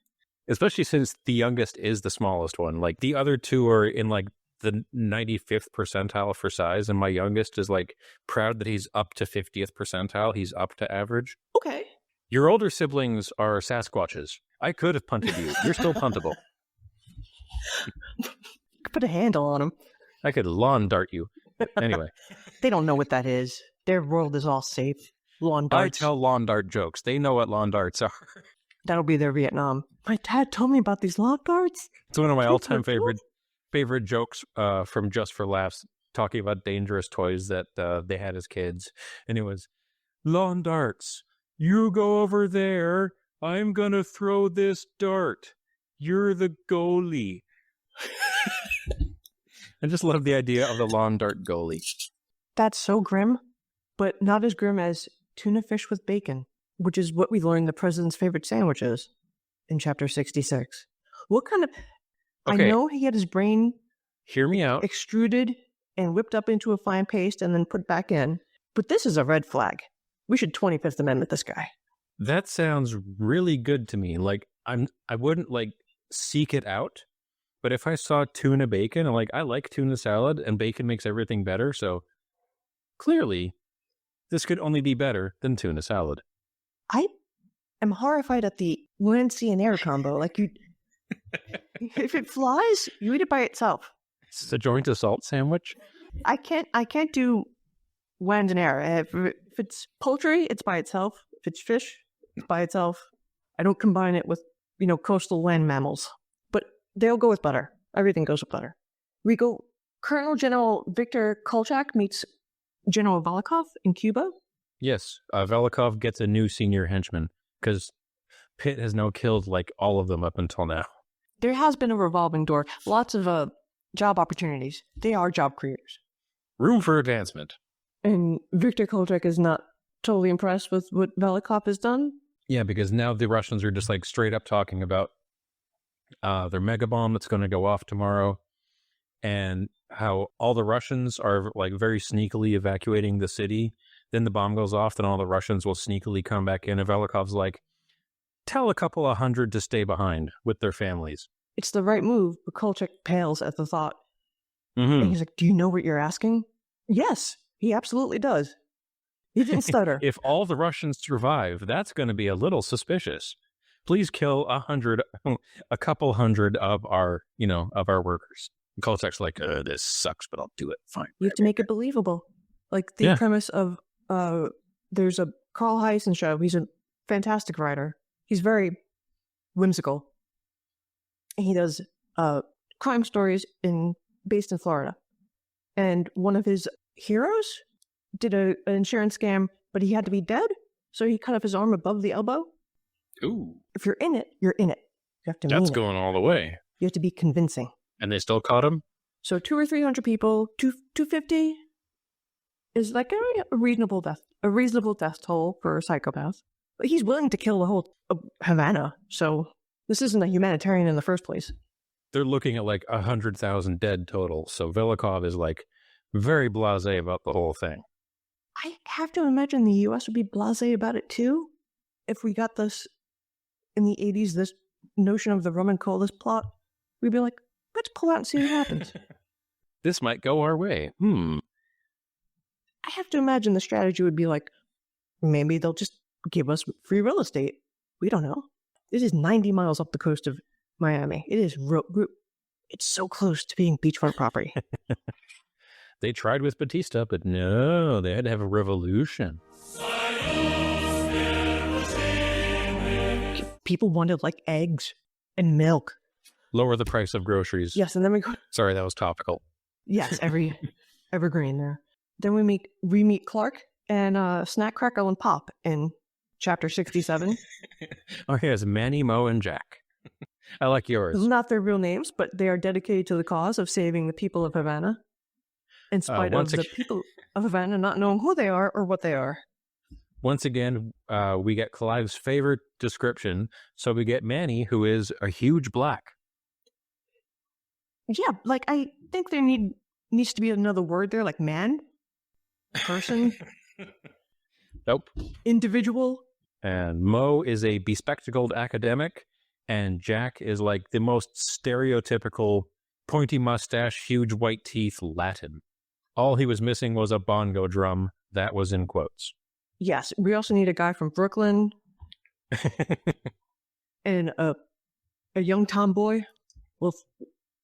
Especially since the youngest is the smallest one. Like, the other 2 are in, like, the 95th percentile for size, and my youngest is, like, proud that he's up to 50th percentile. He's up to average. Okay. Your older siblings are Sasquatches. I could have punted you. You're still puntable. Put a handle on them. I could lawn dart you. Anyway. They don't know what that is. Their world is all safe. Lawn darts. I tell lawn dart jokes. They know what lawn darts are. That'll be their Vietnam. My dad told me about these lawn darts. It's one of my all-time favorite jokes from Just for Laughs, talking about dangerous toys that they had as kids. And it was, lawn darts. You go over there. I'm going to throw this dart. You're the goalie. I just love the idea of the lawn dart goalie. That's so grim, but not as grim as tuna fish with bacon, which is what we learned the president's favorite sandwich is in chapter 66. What kind of... Okay. I know he had his brain... Hear me out. ...extruded and whipped up into a fine paste and then put back in, but this is a red flag. We should 25th Amendment this guy. That sounds really good to me. Like, I wouldn't, like, seek it out, but if I saw tuna bacon, I like tuna salad, and bacon makes everything better, so clearly, this could only be better than tuna salad. I am horrified at the land, sea, and air combo. Like, if it flies, you eat it by itself. It's a joint assault sandwich? I can't do land and air. If it's poultry, it's by itself. If it's fish, it's by itself. I don't combine it with, coastal land mammals. But they'll go with butter. Everything goes with butter. We go, Colonel General Victor Kolchak meets General Velikov in Cuba. Yes, Velikov gets a new senior henchman because Pitt has now killed like all of them up until now. There has been a revolving door. Lots of job opportunities. They are job creators. Room for advancement. And Viktor Kolchak is not totally impressed with what Velikov has done. Yeah, because now the Russians are just like straight up talking about their mega bomb that's going to go off tomorrow, and how all the Russians are like very sneakily evacuating the city. Then the bomb goes off, then all the Russians will sneakily come back in. And Velikov's like, tell a couple of hundred to stay behind with their families. It's the right move, but Kolchak pales at the thought. Mm-hmm. And he's like, do you know what you're asking? Yes, he absolutely does. He didn't stutter. If all the Russians survive, that's going to be a little suspicious. Please kill a couple hundred of our workers. And Kolchak's like, this sucks, but I'll do it. Fine. You have to make it believable. Like the premise of, there's a Carl Hyacin show. He's a fantastic writer. He's very whimsical. He does crime stories based in Florida. And one of his heroes did an insurance scam, but he had to be dead, so he cut off his arm above the elbow. Ooh. If you're in it, you're in it. You have to mean That's it. going all the way. You have to be convincing. And they still caught him? So 200 or 300 people, 250 is like a reasonable death toll for a psychopath. But he's willing to kill the whole Havana, so this isn't a humanitarian in the first place. They're looking at like 100,000 dead total, so Velikov is like very blasé about the whole thing. I have to imagine the U.S. would be blasé about it too. If we got this in the 80s, this notion of the rum and colas plot, we'd be like, let's pull out and see what happens. This might go our way. I have to imagine the strategy would be like, maybe they'll just give us free real estate. We don't know. This is 90 miles up the coast of Miami. It is it's so close to being beachfront property. They tried with Batista, but no, they had to have a revolution. People wanted like eggs and milk. Lower the price of groceries. Yes, and then we go. Sorry, that was topical. Yes, evergreen there. Then we meet Clark and Snack, Crackle, and Pop in chapter 67. Oh, yes, Manny, Mo, and Jack. I like yours. Not their real names, but they are dedicated to the cause of saving the people of Havana, in spite of the people of Havana not knowing who they are or what they are. Once again, we get Clive's favorite description. So we get Manny, who is a huge black. Yeah, like I think there needs to be another word there, like man, person, Nope. individual. And Mo is a bespectacled academic, and Jack is like the most stereotypical pointy mustache, huge white teeth Latin. All he was missing was a bongo drum. That was in quotes. Yes, we also need a guy from Brooklyn and a young tomboy. We'll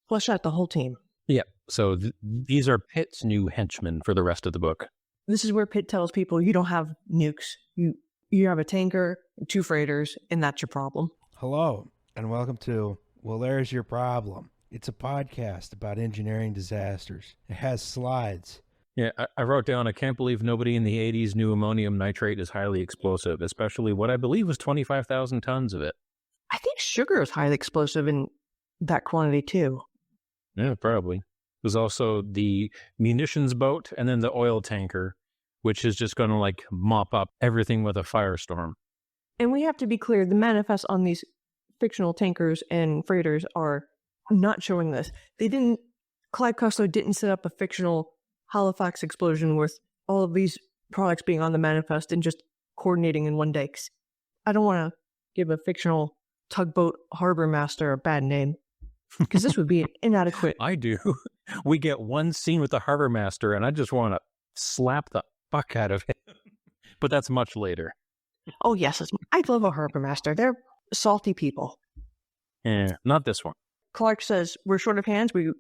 flesh out the whole team. Yep. So these are Pitt's new henchmen for the rest of the book. This is where Pitt tells people you don't have nukes. You have a tanker, 2 freighters, and that's your problem. Hello, and welcome to Well, There's Your Problem. It's a podcast about engineering disasters. It has slides. Yeah, I wrote down, I can't believe nobody in the 80s knew ammonium nitrate is highly explosive, especially what I believe was 25,000 tons of it. I think sugar is highly explosive in that quantity too. Yeah, probably. There's also the munitions boat and then the oil tanker, which is just going to like mop up everything with a firestorm. And we have to be clear, the manifests on these fictional tankers and freighters are not showing this. Clive Cussler didn't set up a fictional Halifax explosion with all of these products being on the manifest and just coordinating in one day. I don't want to give a fictional tugboat harbor master a bad name, because this would be inadequate. I do. We get one scene with the harbor master, and I just want to slap the fuck out of him. But that's much later. Oh, yes. I love a harbor master. They're salty people. Yeah, not this one. Clark says, we're short of hands. We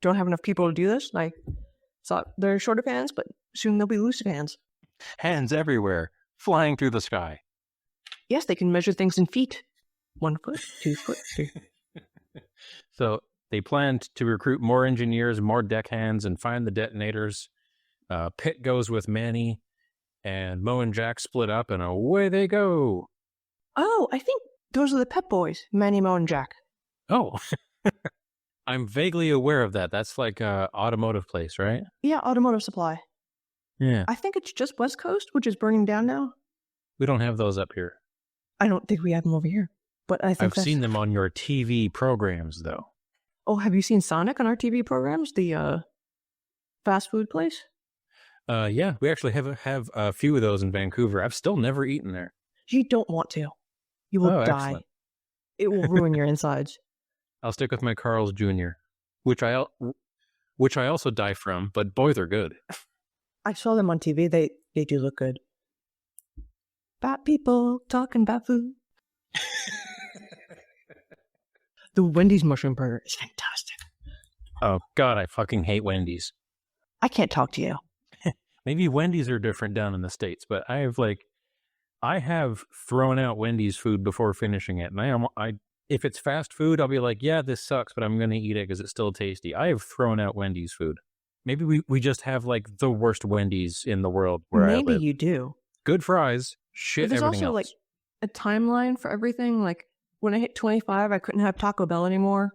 don't have enough people to do this. And I thought they're short of hands, but soon they'll be loose of hands. Hands everywhere, flying through the sky. Yes, they can measure things in feet. 1 foot, 2 foot, 3. So they planned to recruit more engineers, more deckhands, and find the detonators. Pitt goes with Manny, and Mo and Jack split up, and away they go. Oh, I think those are the Pep Boys, Manny, Mo, and Jack. Oh, I'm vaguely aware of that. That's like a automotive place, right? Yeah, automotive supply. Yeah. I think it's just West Coast, which is burning down now. We don't have those up here. I don't think we have them over here, but I think I've seen them on your TV programs, though. Oh, have you seen Sonic on our TV programs? The fast food place? Yeah, we actually have a few of those in Vancouver. I've still never eaten there. You don't want to. You will die. Excellent. It will ruin your insides. I'll stick with my Carl's Jr., which I also die from, but boy, they're good. I saw them on TV. They do look good. Fat people talking about food. The Wendy's mushroom burger is fantastic. Oh, God, I fucking hate Wendy's. I can't talk to you. Maybe Wendy's are different down in the States, but I have thrown out Wendy's food before finishing it. And if it's fast food, I'll be like, yeah, this sucks, but I'm going to eat it because it's still tasty. I have thrown out Wendy's food. Maybe we just have like the worst Wendy's in the world where I live. Maybe you do. Good fries, shit, there's everything also else. like a timeline for everything. Like when I hit 25, I couldn't have Taco Bell anymore.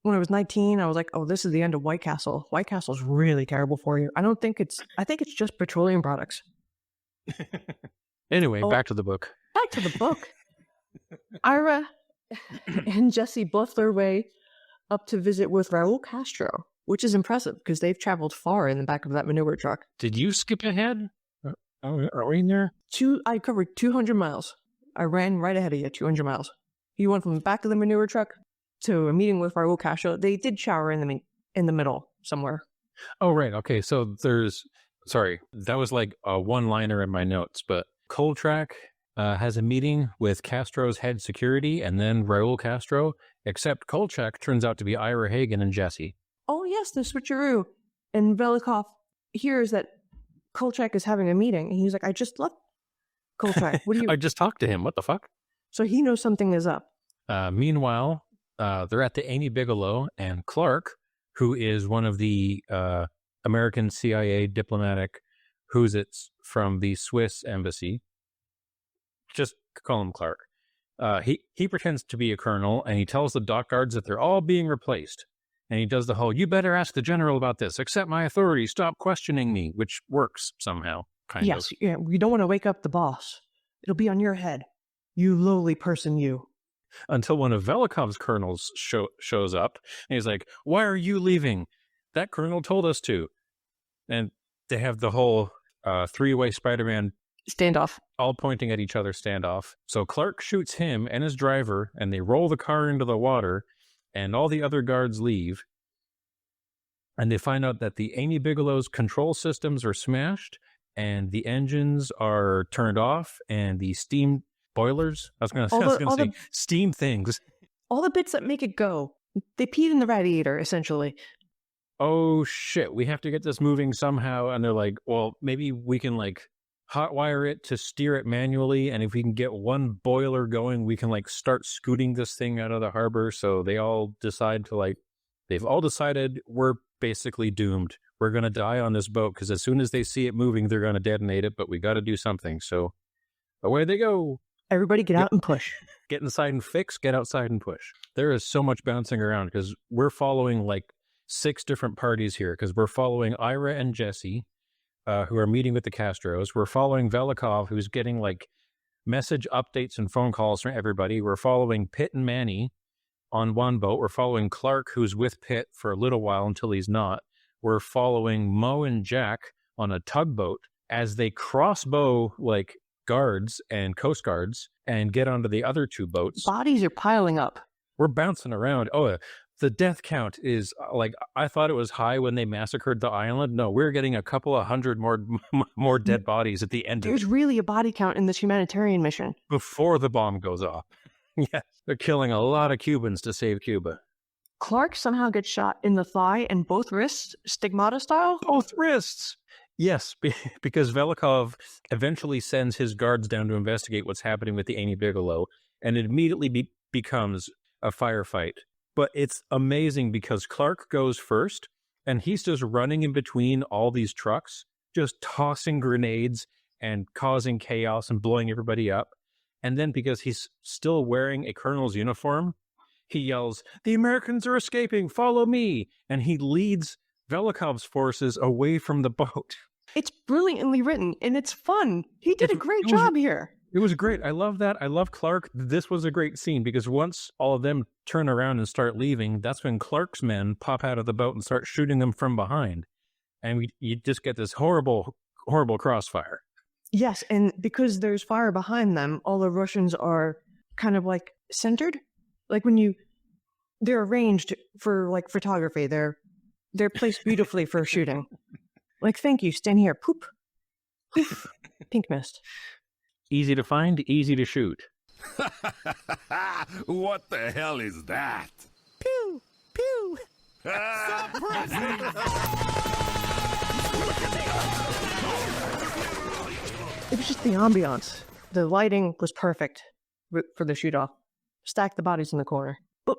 When I was 19, I was like, oh, this is the end of White Castle. White Castle's really terrible for you. I think it's just petroleum products. Anyway, back to the book. Back to the book. Ira and Jesse bluff their way up to visit with Raul Castro, which is impressive because they've traveled far in the back of that manure truck. Did you skip ahead? Are we in there? I covered 200 miles. I ran right ahead of you, 200 miles. You went from the back of the manure truck to a meeting with Raul Castro. They did shower in the middle somewhere. Oh, right. Okay, so sorry, that was like a one-liner in my notes, but Kolchak has a meeting with Castro's head security and then Raul Castro, except Kolchak turns out to be Ira Hagen and Jesse. Oh, yes, the switcheroo. And Velikov hears that Kolchak is having a meeting, and he's like, I just left Kolchak. What do you... I just talked to him. What the fuck? So he knows something is up. Meanwhile, they're at the Amy Bigelow, and Clark, who is one of the American CIA diplomatic who's-its from the Swiss embassy, just call him Clark. He pretends to be a colonel, and he tells the dock guards that they're all being replaced. And he does the whole, you better ask the general about this, accept my authority, stop questioning me, which works somehow, kind of. Yes, yeah, we don't want to wake up the boss. It'll be on your head. You lowly person, you. Until one of Velikov's colonels shows up, and he's like, why are you leaving? That colonel told us to. And they have the whole three-way Spider-Man standoff, all pointing at each other standoff. So Clark shoots him and his driver, and they roll the car into the water, and all the other guards leave. And they find out that the Amy Bigelow's control systems are smashed, and the engines are turned off, and the steam boilers, I was going to say steam things. All the bits that make it go. They peed in the radiator, essentially. Oh, shit, we have to get this moving somehow. And they're like, well, maybe we can, like, hotwire it to steer it manually. And if we can get one boiler going, we can, like, start scooting this thing out of the harbor. So they all decide to, like, they've all decided we're basically doomed. We're going to die on this boat because as soon as they see it moving, they're going to detonate it. But we got to do something. So away they go. Everybody get out and push. Get inside and fix, get outside and push. There is so much bouncing around because we're following like 6 different parties here because we're following Ira and Jesse, who are meeting with the Castros. We're following Velikov, who's getting like message updates and phone calls from everybody. We're following Pitt and Manny on one boat. We're following Clark, who's with Pitt for a little while until he's not. We're following Mo and Jack on a tugboat as they crossbow like guards and coast guards and get onto the other 2 boats. Bodies are piling up. We're bouncing around. Oh, the death count is like, I thought it was high when they massacred the island. No, we're getting a couple of hundred more dead bodies at the end. There's really a body count in this humanitarian mission. Before the bomb goes off. Yes, they're killing a lot of Cubans to save Cuba. Clark somehow gets shot in the thigh and both wrists, stigmata style? Both wrists! Yes, because Velikov eventually sends his guards down to investigate what's happening with the Amy Bigelow, and it immediately becomes a firefight. But it's amazing because Clark goes first, and he's just running in between all these trucks, just tossing grenades and causing chaos and blowing everybody up. And then because he's still wearing a colonel's uniform, he yells, "The Americans are escaping, follow me!" And he leads Velikov's forces away from the boat. It's brilliantly written, and it's fun. He did a great job here. It was great. I love that. I love Clark. This was a great scene because once all of them turn around and start leaving, that's when Clark's men pop out of the boat and start shooting them from behind. And you just get this horrible, horrible crossfire. Yes, and because there's fire behind them, all the Russians are kind of like centered. Like they're arranged for like photography. They're placed beautifully for shooting. Like, thank you, stand here. Poop. Poof. Pink mist. Easy to find, easy to shoot. What the hell is that? Pew! Pew! It was just the ambiance. The lighting was perfect for the shoot-off. Stack the bodies in the corner. But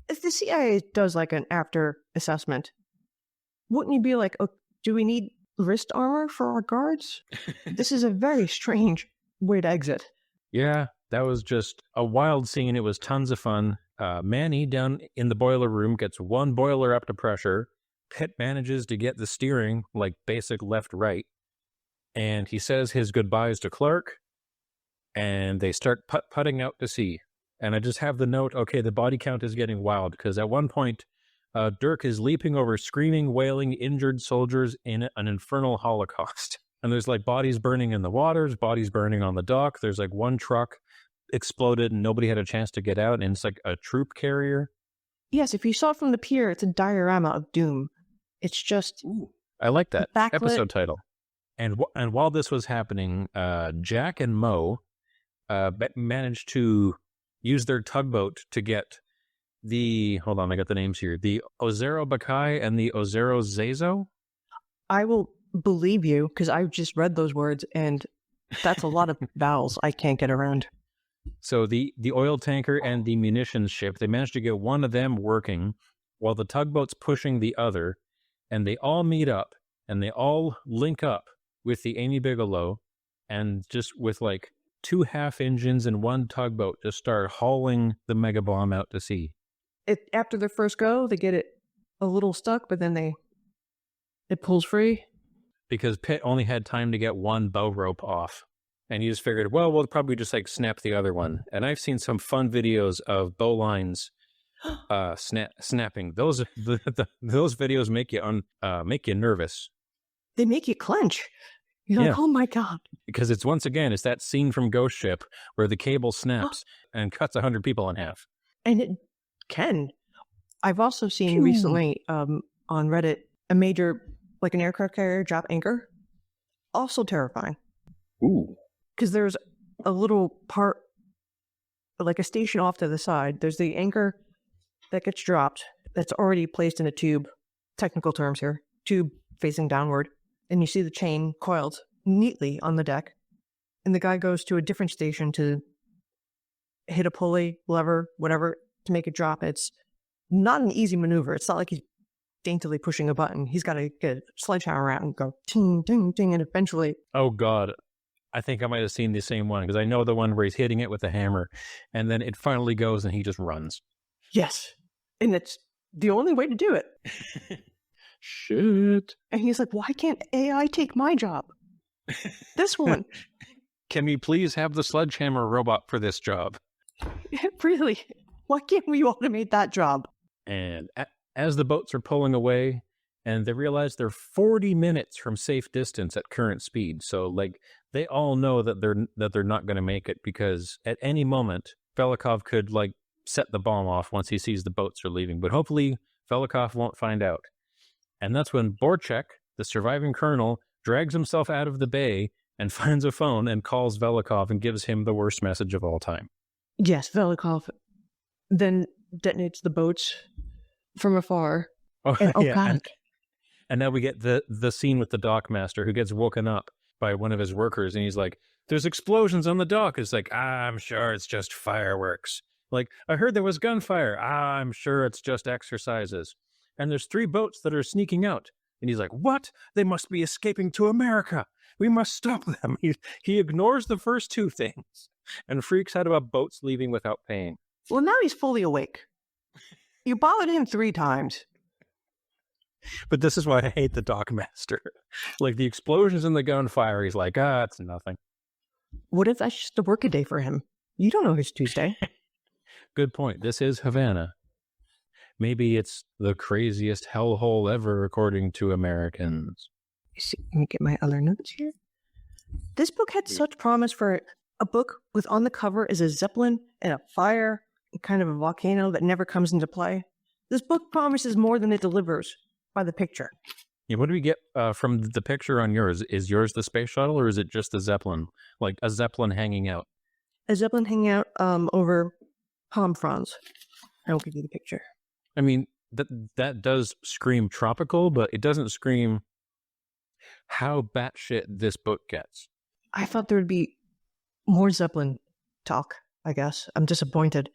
if the CIA does like an after assessment, wouldn't you be like, oh, do we need wrist armor for our guards? This is a very strange way to exit. Yeah, that was just a wild scene. It was tons of fun. Manny down in the boiler room gets one boiler up to pressure. Pitt manages to get the steering like basic left-right. And he says his goodbyes to Clark. And they start putting out to sea. And I just have the note, okay, the body count is getting wild. Because at one point, Dirk is leaping over screaming, wailing, injured soldiers in an infernal holocaust. And there's like bodies burning in the waters, bodies burning on the dock. There's like one truck exploded and nobody had a chance to get out. And it's like a troop carrier. Yes, if you saw it from the pier, it's a diorama of doom. It's just... Ooh, I like that backlit episode title. And while this was happening, Jack and Mo managed to use their tugboat to get hold on, I got the names here. The Ozero Bakai and the Ozero Zezo. I will believe you because I've just read those words and that's a lot of vowels I can't get around. So the oil tanker and the munitions ship, they managed to get one of them working while the tugboat's pushing the other, and they all meet up and they all link up with the Amy Bigelow and just with like 2 half engines and one tugboat just start hauling the mega bomb out to sea. After their first go, they get it a little stuck, but then it pulls free. Because Pitt only had time to get one bow rope off. And he just figured, well, we'll probably just like snap the other one. And I've seen some fun videos of bow lines snapping. Those videos make you nervous. They make you clench. You're like, oh my God. Because it's that scene from Ghost Ship where the cable snaps and cuts 100 people in half. And it can. I've also seen recently on Reddit a major, like an aircraft carrier drop anchor. Also terrifying. Ooh. Because there's a little part, like a station off to the side. There's the anchor that gets dropped that's already placed in a tube. Technical terms here. Tube facing downward. And you see the chain coiled neatly on the deck. And the guy goes to a different station to hit a pulley, lever, whatever, to make it drop. It's not an easy maneuver. It's not like he's daintily pushing a button. He's got to get a sledgehammer out and go ting, ting, ting, and eventually... Oh, God. I think I might have seen the same one, because I know the one where he's hitting it with a hammer, and then it finally goes and he just runs. Yes. And it's the only way to do it. Shit. And he's like, why can't AI take my job? This one. Can we please have the sledgehammer robot for this job? Really? Why can't we automate that job? And as the boats are pulling away, and they realize they're 40 minutes from safe distance at current speed. So, like, they all know that they're not going to make it, because at any moment, Velikov could, like, set the bomb off once he sees the boats are leaving. But hopefully, Velikov won't find out. And that's when Borchek, the surviving colonel, drags himself out of the bay and finds a phone and calls Velikov and gives him the worst message of all time. Yes, Velikov then detonates the boats from afar. Oh, and, yeah. God. And now we get the scene with the dockmaster who gets woken up by one of his workers, and he's like, there's explosions on the dock. It's like, I'm sure it's just fireworks. Like, I heard there was gunfire. I'm sure it's just exercises. And there's 3 boats that are sneaking out. And he's like, what? They must be escaping to America. We must stop them. He ignores the first two things and freaks out about boats leaving without paying. Well, now he's fully awake. You bothered him 3 times. But this is why I hate the dockmaster. Like, the explosions and the gunfire, he's like, it's nothing. What if that's just a workaday for him? You don't know it's Tuesday. Good point. This is Havana. Maybe it's the craziest hellhole ever, according to Americans. Let me get my other notes here. This book had such promise for a book with on the cover is a zeppelin and a fire, and kind of a volcano that never comes into play. This book promises more than it delivers by the picture. Yeah, what do we get from the picture on yours? Is yours the space shuttle, or is it just a zeppelin? Like a zeppelin hanging out? A zeppelin hanging out over palm fronds. I will give you the picture. I mean, that does scream tropical, but it doesn't scream how batshit this book gets. I thought there would be more zeppelin talk, I guess. I'm disappointed.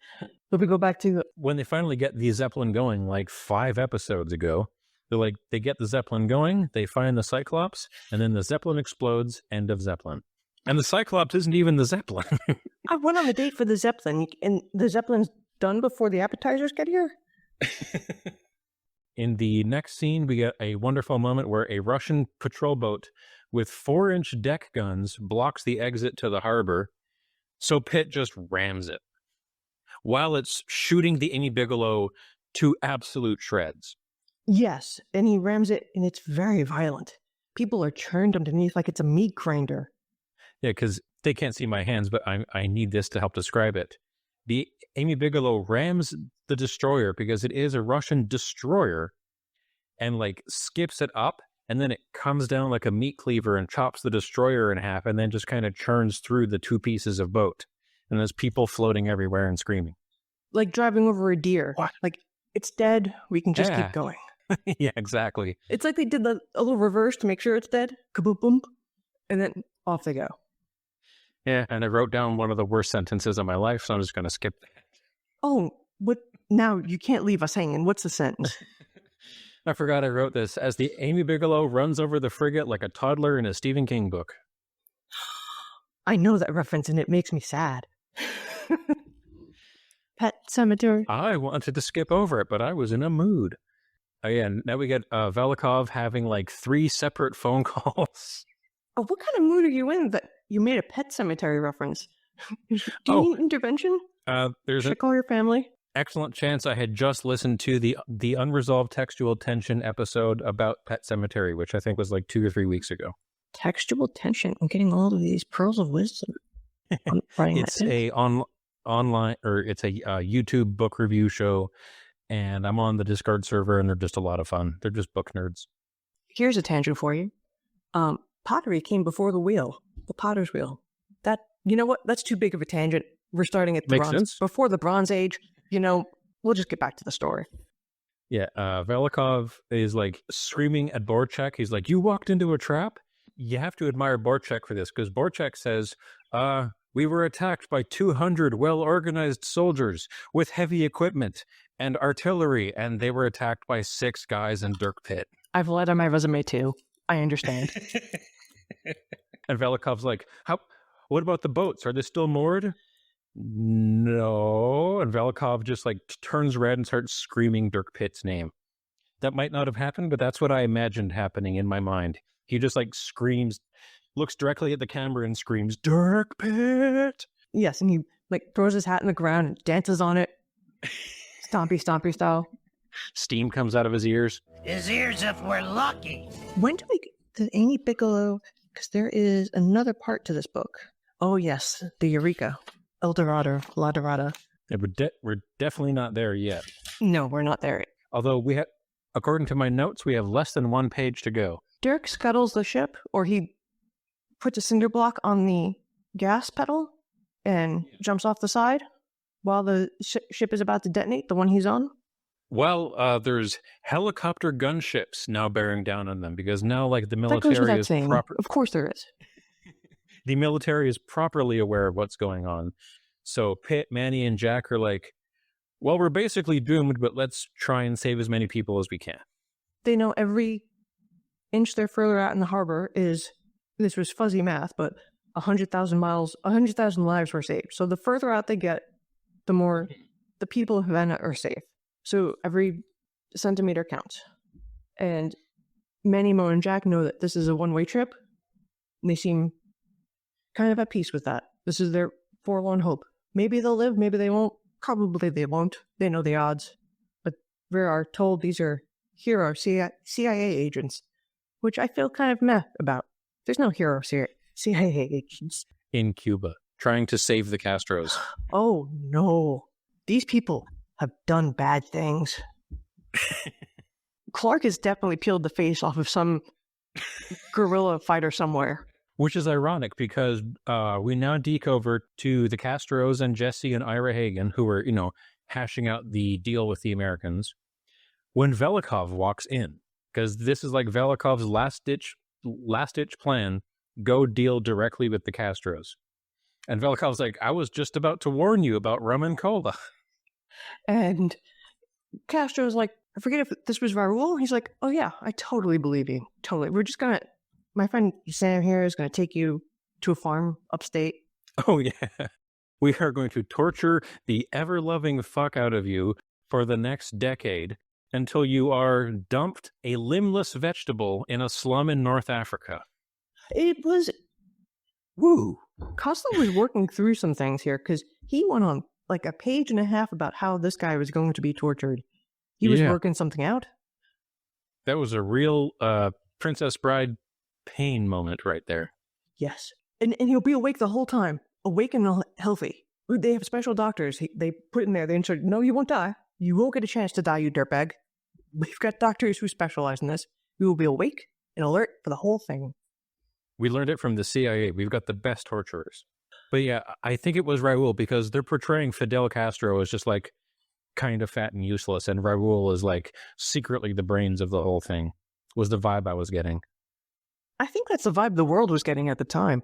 But we go back to... When they finally get the zeppelin going, like 5 episodes ago, they get the zeppelin going, they find the Cyclops, and then the zeppelin explodes, end of zeppelin. And the Cyclops isn't even the zeppelin. I went on a date for the zeppelin, and the zeppelin's done before the appetizers get here? In the next scene, we get a wonderful moment where a Russian patrol boat with 4-inch deck guns blocks the exit to the harbor, so Pitt just rams it, while it's shooting the Amy Bigelow to absolute shreds. Yes, and he rams it, and it's very violent. People are churned underneath like it's a meat grinder. Yeah, because they can't see my hands, but I need this to help describe it. The Amy Bigelow rams the destroyer because it is a Russian destroyer and like skips it up, and then it comes down like a meat cleaver and chops the destroyer in half and then just kind of churns through the 2 pieces of boat. And there's people floating everywhere and screaming. Like driving over a deer. What? Like, it's dead. We can just keep going. Yeah, exactly. It's like they did a little reverse to make sure it's dead. Kaboom, boom. And then off they go. Yeah, and I wrote down one of the worst sentences of my life, so I'm just going to skip that. Oh, what? Now you can't leave us hanging. What's the sentence? I forgot I wrote this. As the Amy Bigelow runs over the frigate like a toddler in a Stephen King book. I know that reference, and it makes me sad. Pet Cemetery. I wanted to skip over it, but I was in a mood. Oh, yeah, now we get Velikov having like 3 separate phone calls. Oh, what kind of mood are you in that you made a Pet Cemetery reference? Do you need intervention? There's Should I call your family? Excellent chance I had just listened to the Unresolved Textual Tension episode about Pet Cemetery, which I think was like 2 or 3 weeks ago. Textual tension. I'm getting all of these pearls of wisdom. It's a online, or it's a YouTube book review show, and I'm on the Discord server, and they're just a lot of fun. They're just book nerds. Here's a tangent for you. Pottery came before the wheel, the potter's wheel. That, you know what? That's too big of a tangent. We're starting at the Makes bronze. sense. Before the Bronze Age. You know, we'll just get back to the story. Yeah, Velikov is like screaming at Borchak. He's like, "You walked into a trap?" You have to admire Borchak for this, because Borchak says, "We were attacked by 200 well-organized soldiers with heavy equipment and artillery, and they were attacked by 6 guys in Dirk Pit." I've lied on my resume too. I understand. And Velikov's like, what about the boats? Are they still moored? No. And Velikov just like turns red and starts screaming Dirk Pitt's name. That might not have happened, but that's what I imagined happening in my mind. He just like screams, looks directly at the camera and screams, "Dirk Pitt!" Yes, and he like throws his hat in the ground and dances on it. Stompy, stompy style. Steam comes out of his ears. His ears if we're lucky. When do we get to Amy Bigelow? Because there is another part to this book. Oh, yes, the Eureka. El Dorado, La Dorada. Yeah, we're definitely not there yet. No, we're not there. Although according to my notes, we have less than 1 page to go. Dirk scuttles the ship, or he puts a cinder block on the gas pedal and jumps off the side while the ship is about to detonate, the one he's on. Well, there's helicopter gunships now bearing down on them, because now, like, the military is proper. Of course there is. The military is properly aware of what's going on. So Pitt, Manny, and Jack are like, well, we're basically doomed, but let's try and save as many people as we can. They know every inch they're further out in the harbor is, this was fuzzy math, but 100,000 lives were saved. So the further out they get, the more the people of Havana are safe. So every centimeter counts. And Manny, Mo, and Jack know that this is a one-way trip. And they seem kind of at peace with that. This is their forlorn hope. Maybe they'll live, maybe they won't. Probably they won't. They know the odds. But we are told these are hero CIA agents, which I feel kind of meh about. There's no hero CIA agents. In Cuba, trying to save the Castros. Oh, no. These people have done bad things. Clark has definitely peeled the face off of some guerrilla fighter somewhere. Which is ironic because we now deke over to the Castros and Jesse and Ira Hagen, who were, hashing out the deal with the Americans, when Velikov walks in. Because this is like Velikov's last-ditch plan, go deal directly with the Castros. And Velikov's like, I was just about to warn you about rum and cola. And Castro's like, I forget if this was Raul. He's like, oh yeah, I totally believe you. Totally. We're just going to, my friend Sam here is going to take you to a farm upstate. Oh yeah. We are going to torture the ever-loving fuck out of you for the next decade until you are dumped a limbless vegetable in a slum in North Africa. It was... Woo. Cussler was working through some things here because he went on like a page and a half about how this guy was going to be tortured. He was working something out. That was a real Princess Bride pain moment right there. Yes. And he'll be awake the whole time. Awake and healthy. They have special doctors. They put in there, they insert, no, you won't die. You won't get a chance to die, you dirtbag. We've got doctors who specialize in this. You will be awake and alert for the whole thing. We learned it from the CIA. We've got the best torturers. But yeah, I think it was Raul because they're portraying Fidel Castro as just like kind of fat and useless. And Raul is like secretly the brains of the whole thing, was the vibe I was getting. I think that's the vibe the world was getting at the time.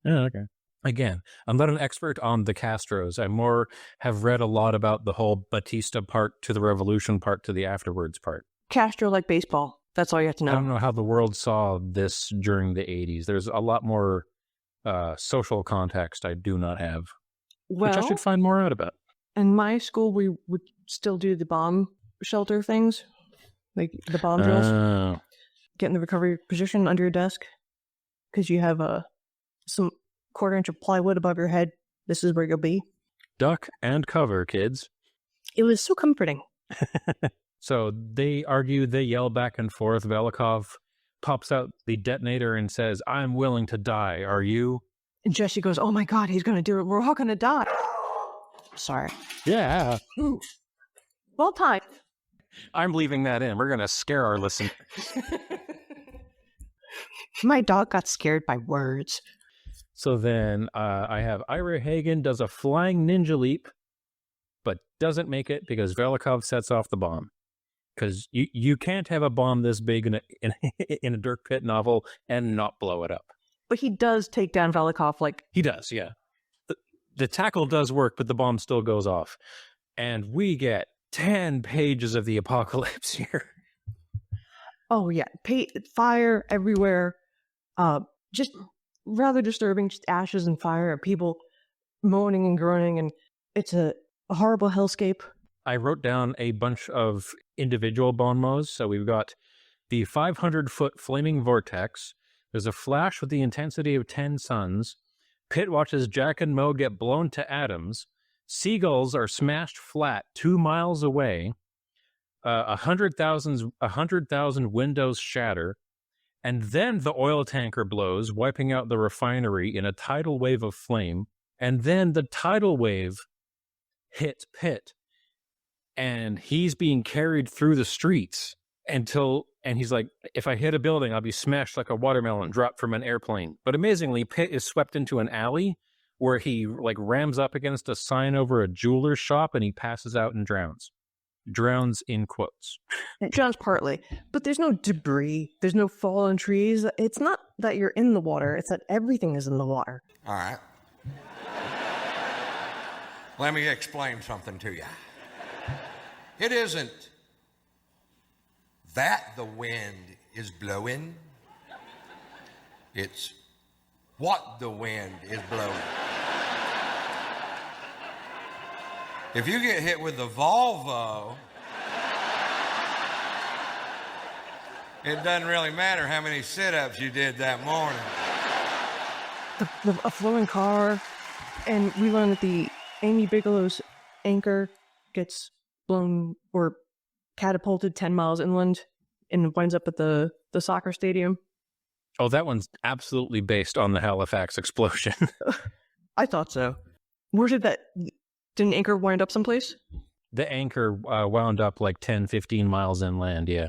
Oh, okay. Again, I'm not an expert on the Castros. I more have read a lot about the whole Batista part to the revolution part to the afterwards part. Castro like baseball. That's all you have to know. I don't know how the world saw this during the 80s. There's a lot more social context I do not have, which I should find more out about. In my school, we would still do the bomb shelter things, like the bomb drills. Get in the recovery position under your desk because you have some quarter-inch of plywood above your head. This is where you'll be. Duck and cover, kids. It was so comforting. So they argue, they yell back and forth. Velikov pops out the detonator and says, I'm willing to die. Are you? And Jesse goes, oh my God, he's going to do it. We're all going to die. Sorry. Yeah. Ooh. Well timed. I'm leaving that in. We're going to scare our listeners. My dog got scared by words. So then I have Ira Hagen does a flying ninja leap, but doesn't make it because Velikov sets off the bomb. Because you can't have a bomb this big in a Dirk Pitt novel and not blow it up. But he does take down Velikov like... He does, yeah. The tackle does work, but the bomb still goes off. And we get 10 pages of the apocalypse here. Oh, yeah. Fire everywhere. Just rather disturbing. Just ashes and fire. People moaning and groaning. And it's a horrible hellscape. I wrote down a bunch of individual bon mots. So we've got the 500-foot flaming vortex. There's a flash with the intensity of 10 suns. Pitt watches Jack and Mo get blown to atoms. Seagulls are smashed flat 2 miles away. 100,000 windows shatter. And then the oil tanker blows, wiping out the refinery in a tidal wave of flame. And then the tidal wave hits Pitt. And he's being carried through the streets and he's like, if I hit a building, I'll be smashed like a watermelon dropped from an airplane. But amazingly, Pitt is swept into an alley where he like rams up against a sign over a jeweler's shop and he passes out and drowns. Drowns in quotes. It drowns partly, but there's no debris. There's no fallen trees. It's not that you're in the water. It's that everything is in the water. All right. Let me explain something to you. It isn't that the wind is blowing. It's what the wind is blowing. If you get hit with the Volvo, it doesn't really matter how many sit-ups you did that morning. A flowing car, and we learn that the Amy Bigelow's anchor gets blown or catapulted 10 miles inland and winds up at the soccer stadium. Oh, that one's absolutely based on the Halifax explosion. I thought so. Where did didn't anchor wind up someplace? The anchor wound up like 10, 15 miles inland, yeah.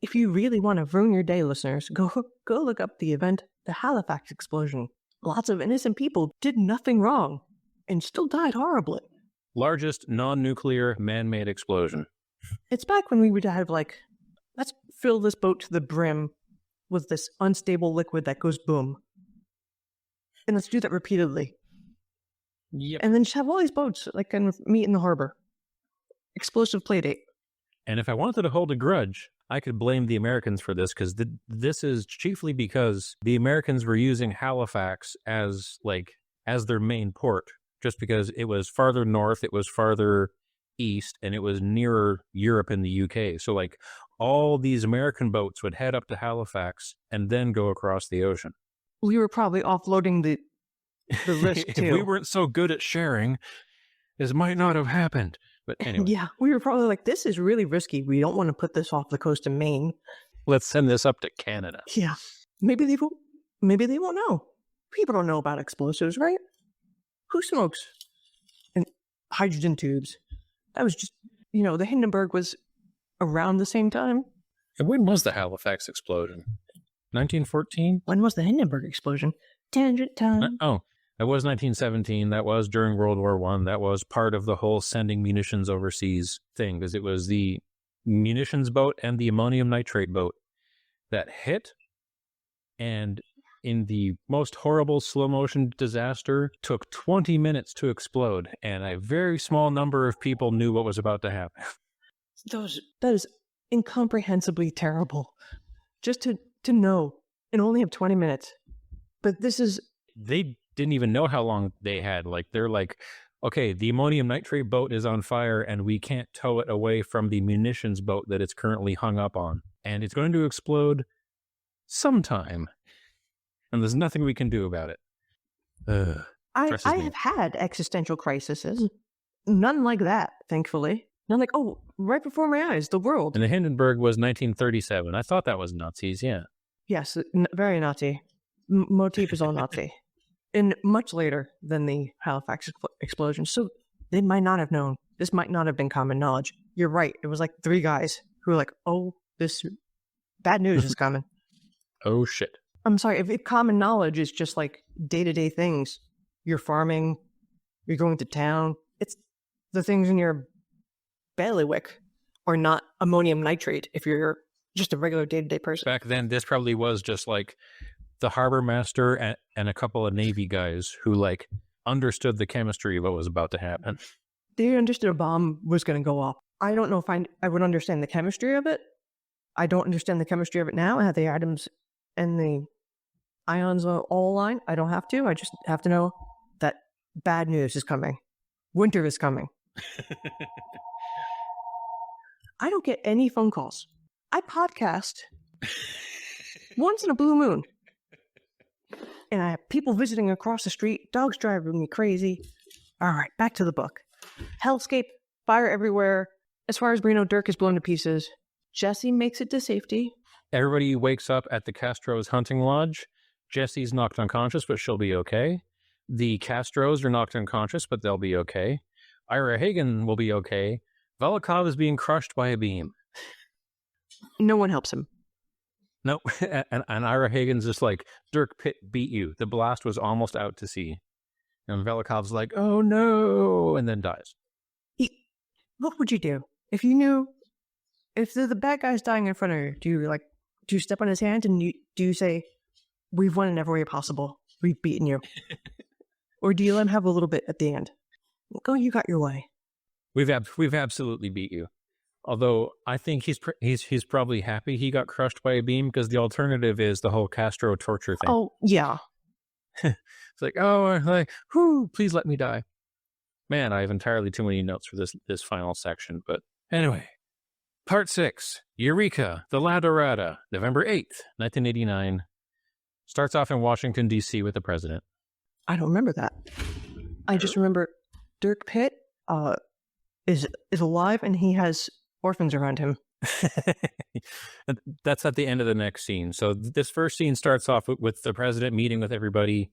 If you really want to ruin your day, listeners, go look up the event, the Halifax explosion. Lots of innocent people did nothing wrong and still died horribly. Largest non-nuclear man-made explosion. It's back when we would have let's fill this boat to the brim with this unstable liquid that goes boom. And let's do that repeatedly. Yep. And then just have all these boats kind of meet in the harbor. Explosive playdate. And if I wanted to hold a grudge, I could blame the Americans for this, because this is chiefly because the Americans were using Halifax as their main port, just because it was farther north, it was farther east, and it was nearer Europe and the UK. So all these American boats would head up to Halifax and then go across the ocean. We were probably offloading the risk too. If we weren't so good at sharing, this might not have happened. But anyway. Yeah, we were probably this is really risky. We don't want to put this off the coast of Maine. Let's send this up to Canada. Yeah. Maybe they won't know. People don't know about explosives, right? Who smokes? And hydrogen tubes. That was just, the Hindenburg was around the same time. And when was the Halifax explosion? 1914? When was the Hindenburg explosion? Tangent time. That was 1917. That was during World War I. That was part of the whole sending munitions overseas thing, because it was the munitions boat and the ammonium nitrate boat that hit, and in the most horrible slow-motion disaster, took 20 minutes to explode, and a very small number of people knew what was about to happen. That is incomprehensibly terrible. Just to know and only have 20 minutes. But this is... They didn't even know how long they had. They're okay, the ammonium nitrate boat is on fire and we can't tow it away from the munitions boat that it's currently hung up on. And it's going to explode sometime. And there's nothing we can do about it. I have had existential crises. None like that, thankfully. None right before my eyes, the world. And the Hindenburg was 1937. I thought that was Nazis, yeah. Yes, very Nazi. Motif is all Nazi. And much later than the Halifax explosion. So they might not have known. This might not have been common knowledge. You're right. It was 3 guys who were this bad news is coming. Oh, shit. I'm sorry. If common knowledge is just day-to-day things, you're farming, you're going to town, it's the things in your bailiwick are not ammonium nitrate if you're just a regular day-to-day person. Back then, this probably was just the harbor master and a couple of Navy guys who understood the chemistry of what was about to happen. They understood a bomb was going to go off. I don't know if I would understand the chemistry of it. I don't understand the chemistry of it now. How the atoms and the ions all align. I don't have to. I just have to know that bad news is coming. Winter is coming. I don't get any phone calls. I podcast once in a blue moon. And I have people visiting across the street, dogs driving me crazy. All right, back to the book. Hellscape, fire everywhere. As far as we know, Dirk is blown to pieces. Jesse makes it to safety. Everybody wakes up at the Castro's hunting lodge. Jesse's knocked unconscious, but she'll be okay. The Castros are knocked unconscious, but they'll be okay. Ira Hagen will be okay. Velikov is being crushed by a beam. No one helps him. Nope. And Ira Hagen's just Dirk Pitt beat you. The blast was almost out to sea. And Velikov's oh no, and then dies. What would you do? If you knew, if the bad guy's dying in front of you, do you step on his hand and do you say, we've won in every way possible, we've beaten you? Or do you let him have a little bit at the end? Go, you got your way. We've absolutely beat you. Although I think he's probably happy he got crushed by a beam, because the alternative is the whole Castro torture thing. Oh, yeah. It's like, please let me die. Man, I have entirely too many notes for this final section. But anyway, Part 6, Eureka, the La Dorada, November 8th, 1989. Starts off in Washington, D.C. with the president. I don't remember that. I just remember Dirk Pitt is alive and he has orphans around him. That's at the end of the next scene. So this first scene starts off with the president meeting with everybody.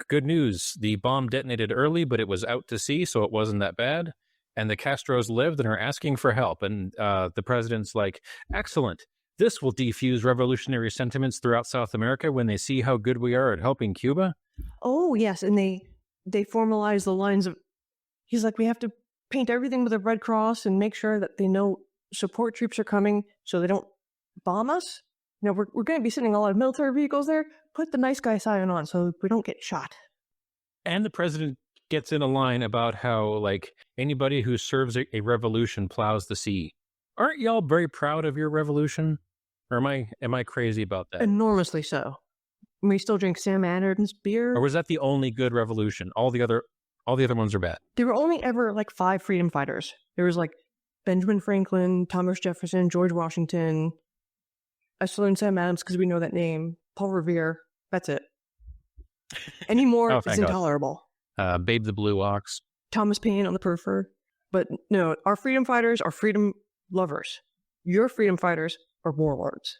Good news, the bomb detonated early, but it was out to sea, so it wasn't that bad. And the Castros lived and are asking for help. And the president's like, excellent. This will defuse revolutionary sentiments throughout South America when they see how good we are at helping Cuba. Oh, yes. And they formalize the lines of, he's like, we have to paint everything with a red cross and make sure that they know support troops are coming so they don't bomb us. You know, we're going to be sending a lot of military vehicles there. Put the nice guy sign on so we don't get shot. And the president gets in a line about how, like, anybody who serves a revolution plows the sea. Aren't y'all very proud of your revolution? Or am I crazy about that? Enormously so. We still drink Sam Adams beer. Or was that the only good revolution? All the other ones are bad. There were only ever like 5 freedom fighters. There was like Benjamin Franklin, Thomas Jefferson, George Washington. I still learned Sam Adams because we know that name. Paul Revere. That's it. Any more is intolerable. Babe the Blue Ox. Thomas Paine on the periphery. But no, our freedom fighters are freedom lovers. Your freedom fighters are warlords.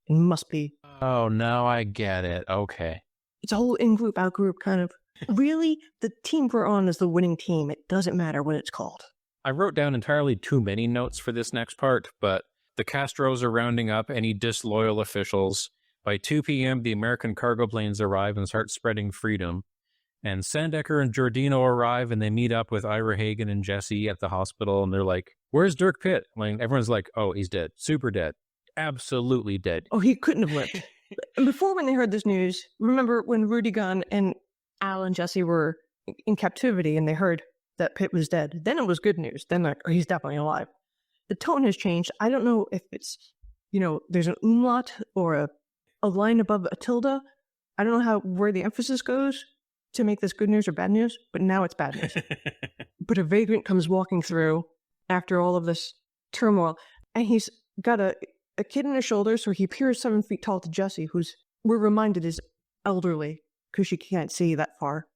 It must be. Oh, now I get it. Okay. It's a whole in-group, out-group kind of. Really, the team we're on is the winning team. It doesn't matter what it's called. I wrote down entirely too many notes for this next part, but the Castros are rounding up any disloyal officials. By 2 p.m., the American cargo planes arrive and start spreading freedom. And Sandecker and Giordino arrive, and they meet up with Ira Hagen and Jesse at the hospital, and they're like, where's Dirk Pitt? Like, everyone's like, oh, he's dead. Super dead. Absolutely dead. Oh, he couldn't have lived. And before, when they heard this news, remember when Rudy Gunn and Al and Jesse were in captivity and they heard that Pitt was dead? Then it was good news. Then like, oh, he's definitely alive. The tone has changed. I don't know if it's, there's an umlaut or a line above a tilde. I don't know where the emphasis goes to make this good news or bad news, but now it's bad news. But a vagrant comes walking through after all of this turmoil, and he's got a kid on his shoulders, so he appears 7 feet tall to Jessie, who's, we're reminded, is elderly because she can't see that far.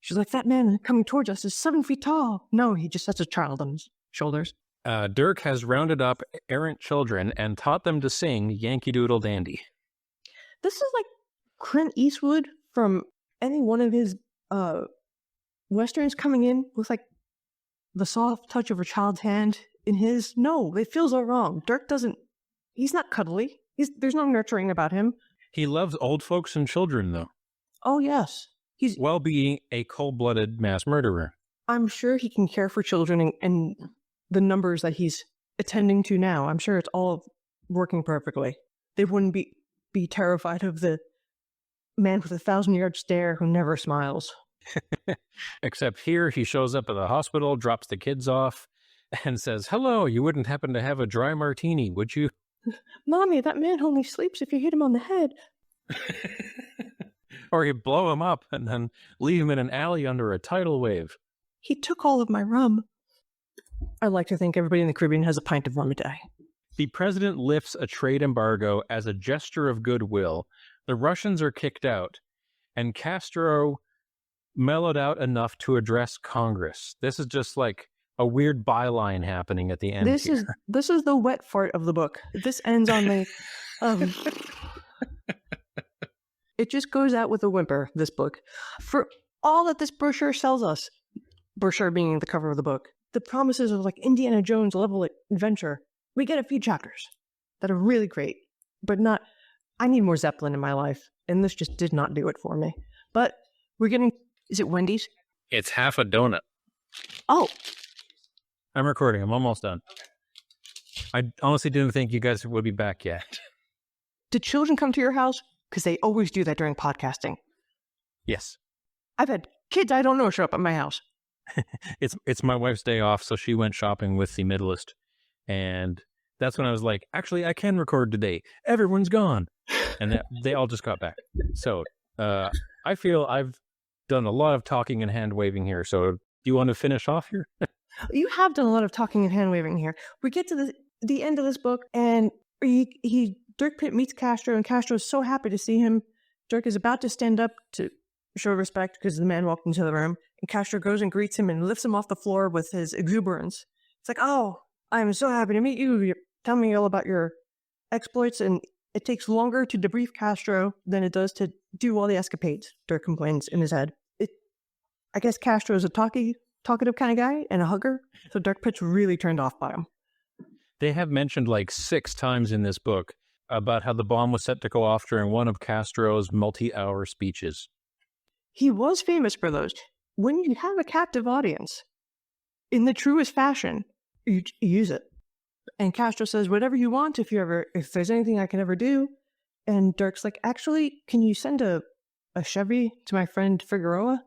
She's like, that man coming towards us is 7 feet tall. No, he just has a child on his shoulders. Dirk has rounded up errant children and taught them to sing Yankee Doodle Dandy. This is like Clint Eastwood from any one of his westerns coming in with like the soft touch of a child's hand in his. No, it feels all wrong. Dirk doesn't, he's not cuddly. There's no nurturing about him. He loves old folks and children, though. Oh, yes. He's while being a cold-blooded mass murderer. I'm sure he can care for children and the numbers that he's attending to now. I'm sure it's all working perfectly. They wouldn't be terrified of the man with 1,000-yard stare who never smiles. Except here, he shows up at the hospital, drops the kids off, and says, hello, you wouldn't happen to have a dry martini, would you? Mommy, that man only sleeps if you hit him on the head. Or you blow him up and then leave him in an alley under a tidal wave. He took all of my rum. I like to think everybody in the Caribbean has a pint of rum a day. The president lifts a trade embargo as a gesture of goodwill. The Russians are kicked out, and Castro mellowed out enough to address Congress. This is just like a weird byline happening at the end. This is the wet fart of the book. This ends on the it just goes out with a whimper, this book. For all that this brochure sells us, brochure being the cover of the book, the promises of like Indiana Jones level adventure, we get a few chapters that are really great, but not, I need more Zeppelin in my life, and this just did not do it for me. But we're getting, is it Wendy's? It's half a donut. Oh. I'm recording. I'm almost done. I honestly didn't think you guys would be back yet. Did children come to your house? Because they always do that during podcasting. Yes. I've had kids I don't know show up at my house. It's my wife's day off, so she went shopping with the middleist. And That's when I was like, actually, I can record today. Everyone's gone. And they all just got back. So I feel I've done a lot of talking and hand waving here. So do you want to finish off here? You have done a lot of talking and hand waving here. We get to the end of this book, and Dirk Pitt meets Castro, and Castro is so happy to see him. Dirk is about to stand up to show respect because the man walked into the room, and Castro goes and greets him and lifts him off the floor with his exuberance. It's like, oh, I'm so happy to meet you. Tell me all about your exploits. And it takes longer to debrief Castro than it does to do all the escapades, Dirk complains in his head. I guess Castro is a talkative kind of guy and a hugger, so Dirk Pitt's really turned off by him. They have mentioned like 6 times in this book about how the bomb was set to go off during one of Castro's multi-hour speeches. He was famous for those. When you have a captive audience, in the truest fashion, you use it. And Castro says, whatever you want, if there's anything I can ever do. And Dirk's like, actually, can you send a Chevy to my friend Figueroa?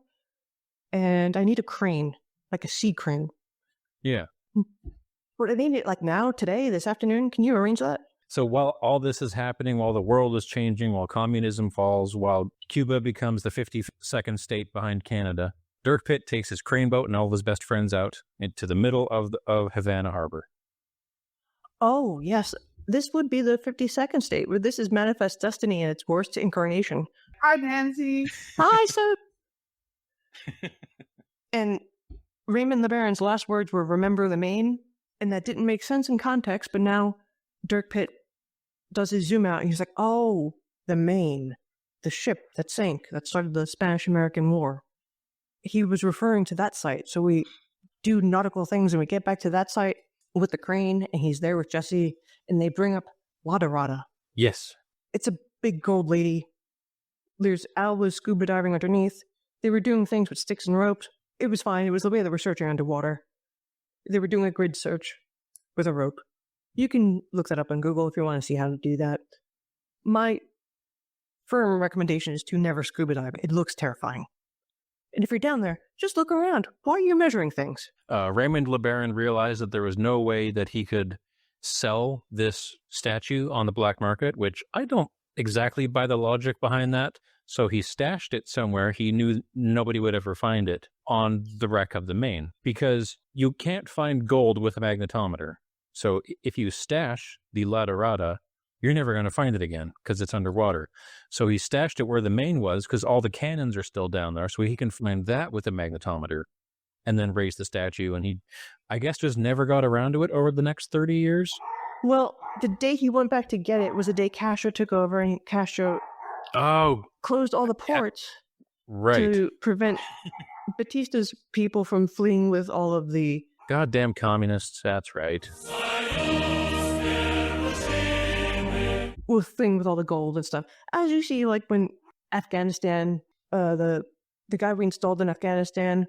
And I need a crane, like a sea crane. Yeah. But I need it like now, today, this afternoon. Can you arrange that? So while all this is happening, while the world is changing, while communism falls, while Cuba becomes the 52nd state behind Canada, Dirk Pitt takes his crane boat and all of his best friends out into the middle of Havana Harbor. Oh, yes. This would be the 52nd state, where this is manifest destiny in its worst incarnation. Hi, Nancy. Hi, Soap. And Raymond LeBaron's last words were, remember the Maine? And that didn't make sense in context, but now Dirk Pitt does his zoom out, and he's like, oh, the Maine, the ship that sank, that started the Spanish-American War. He was referring to that site. So we do nautical things, and we get back to that site with the crane, and he's there with Jesse, and they bring up La Dorada. Yes. It's a big gold lady. Al was scuba diving underneath. They were doing things with sticks and ropes. It was fine. It was the way they were searching underwater. They were doing a grid search with a rope. You can look that up on Google if you want to see how to do that. My firm recommendation is to never scuba dive. It looks terrifying. And if you're down there, just look around. Why are you measuring things? Raymond LeBaron realized that there was no way that he could sell this statue on the black market, which I don't exactly buy the logic behind that. So he stashed it somewhere he knew nobody would ever find it on the wreck of the Maine, because you can't find gold with a magnetometer. So if you stash the La Dorada, you're never going to find it again because it's underwater. So he stashed it where the Maine was because all the cannons are still down there. So he can find that with a magnetometer and then raise the statue. And he, I guess, just never got around to it over the next 30 years. Well, the day he went back to get it was the day Castro took over, and Castro closed all the ports to prevent Batista's people from fleeing with all of the goddamn communists. That's right. Thing with all the gold and stuff. As you see, like when Afghanistan, the guy we installed in Afghanistan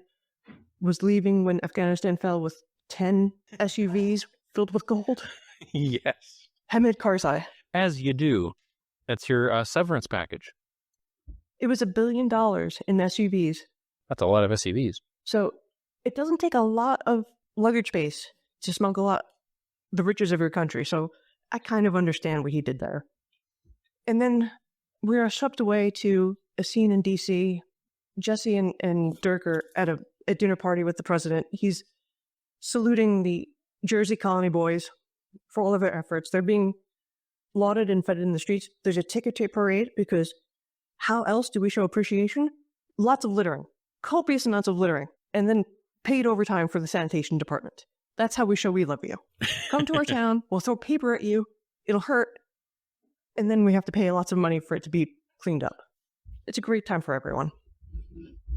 was leaving when Afghanistan fell with 10 SUVs filled with gold. Yes. Hamid Karzai. As you do. That's your severance package. It was $1 billion in SUVs. That's a lot of SUVs. So it doesn't take a lot of luggage space to smuggle out the riches of your country. So I kind of understand what he did there. And then we are swept away to a scene in D.C. Jesse and Dirk are at a dinner party with the president. He's saluting the Jersey colony boys for all of their efforts. They're being lauded and fed in the streets. There's a ticker tape parade because how else do we show appreciation? Lots of littering, copious amounts of littering, and then paid overtime for the sanitation department. That's how we show we love you. Come to our town, we'll throw paper at you, it'll hurt, and then we have to pay lots of money for it to be cleaned up. It's a great time for everyone.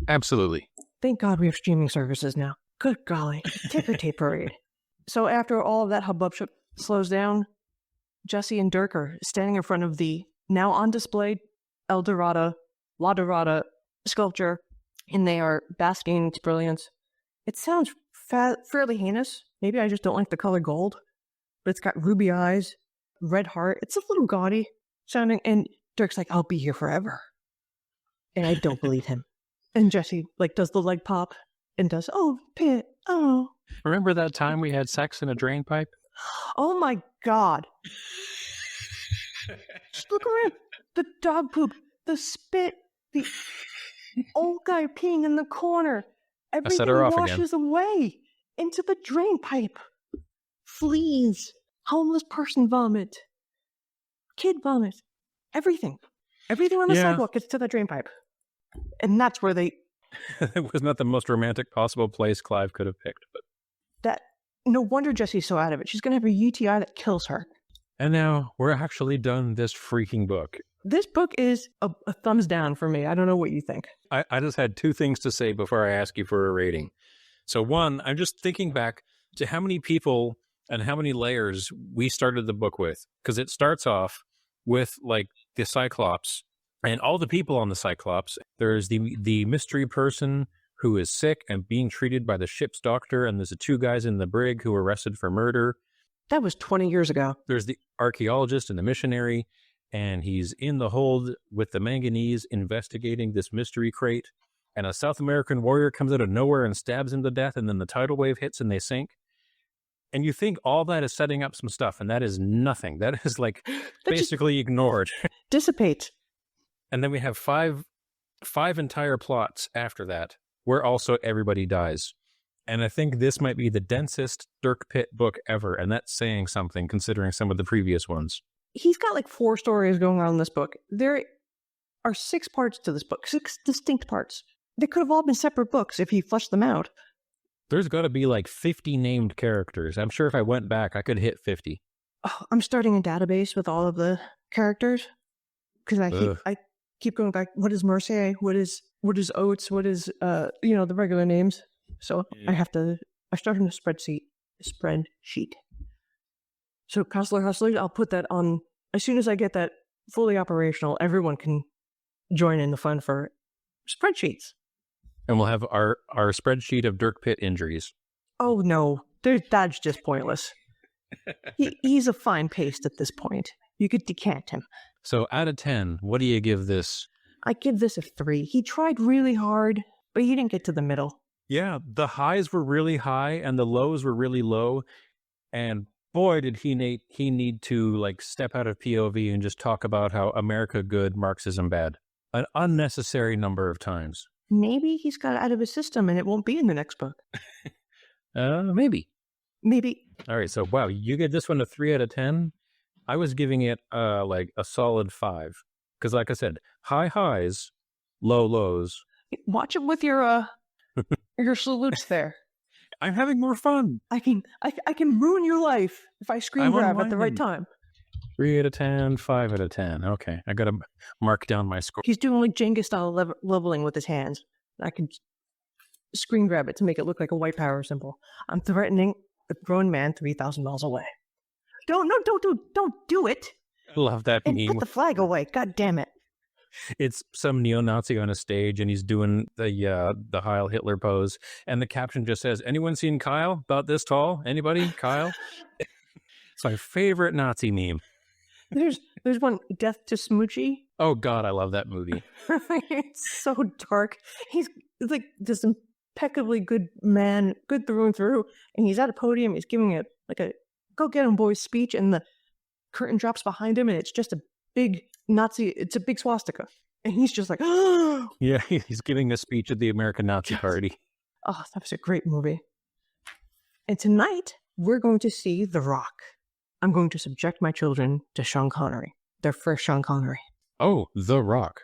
Absolutely. Thank God we have streaming services now. Good golly, ticker tape parade. So after all of that hubbub slows down, Jesse and Dirk are standing in front of the now on display La Dorada sculpture, and they are basking in its brilliance. It sounds fairly heinous. Maybe I just don't like the color gold, but it's got ruby eyes, red heart. It's a little gaudy sounding, and Dirk's like, I'll be here forever. And I don't believe him. And Jesse does the leg pop and does, oh, Pitt, oh. Remember that time we had sex in a drain pipe? Oh my God. Just look around. The dog poop, the spit, the old guy peeing in the corner. Everything washes away into the drain pipe. Fleas, homeless person vomit, kid vomit, everything. Everything on the sidewalk gets to the drain pipe. And that's where they... It was not the most romantic possible place Clive could have picked. But no wonder Jessie's so out of it. She's going to have a UTI that kills her. And now we're actually done this freaking book. This book is a thumbs down for me. I don't know what you think. I just had two things to say before I ask you for a rating. So one, I'm just thinking back to how many people and how many layers we started the book with. Because it starts off with like the Cyclops and all the people on the Cyclops. There's the mystery person who is sick and being treated by the ship's doctor. And there's the two guys in the brig who were arrested for murder. That was 20 years ago. There's the archaeologist and the missionary. And he's in the hold with the manganese investigating this mystery crate. And a South American warrior comes out of nowhere and stabs him to death. And then the tidal wave hits and they sink. And you think all that is setting up some stuff. And that is nothing. That is like basically ignored. Dissipate. And then we have five entire plots after that where also everybody dies. And I think this might be the densest Dirk Pitt book ever. And that's saying something considering some of the previous ones. He's got like 4 stories going on in this book. There are 6 parts to this book, 6 distinct parts. They could have all been separate books if he fleshed them out. There's got to be like 50 named characters. I'm sure if I went back, I could hit 50. Oh, I'm starting a database with all of the characters because I keep going back. What is Mercier? What is Oates? What is the regular names? So I started a spreadsheet. So Cussler Hustlers, I'll put that on as soon as I get that fully operational. Everyone can join in the fun for spreadsheets. And we'll have our spreadsheet of Dirk Pitt injuries. Oh no, that's just pointless. He's a fine paste at this point. You could decant him. So out of 10, what do you give this? I give this a 3. He tried really hard, but he didn't get to the middle. Yeah, the highs were really high and the lows were really low. And boy, did he need to like step out of POV and just talk about how America good, Marxism bad. An unnecessary number of times. Maybe he's got it out of his system and it won't be in the next book. Maybe. All right, so wow, you get this one a 3 out of 10. I was giving it like a solid 5. Because like I said, high highs, low lows. Watch it with your salutes there. I'm having more fun. I can ruin your life if I screen grab at the right time. 3 out of 10, 5 out of 10. Okay, I got to mark down my score. He's doing like Jenga style leveling with his hands. I can screen grab it to make it look like a white power symbol. I'm threatening a grown man 3,000 miles away. Don't do it. Love that and meme. Put the flag away. God damn it. It's some neo-Nazi on a stage, and he's doing the Heil Hitler pose, and the caption just says, "Anyone seen Kyle about this tall? Anybody? Kyle?" It's my favorite Nazi meme. There's one, Death to Smoochie. Oh God, I love that movie. It's so dark. He's like this impeccably good man, good through and through, and he's at a podium. He's giving a "Go get 'em, boys" speech, and the curtain drops behind him, and it's just a big Nazi. It's a big swastika, and he's just like, "Oh!" Yeah, he's giving a speech at the American Nazi Party. Oh, that was a great movie. And tonight we're going to see The Rock. I'm going to subject my children to Sean Connery, their first Sean Connery. Oh, The Rock.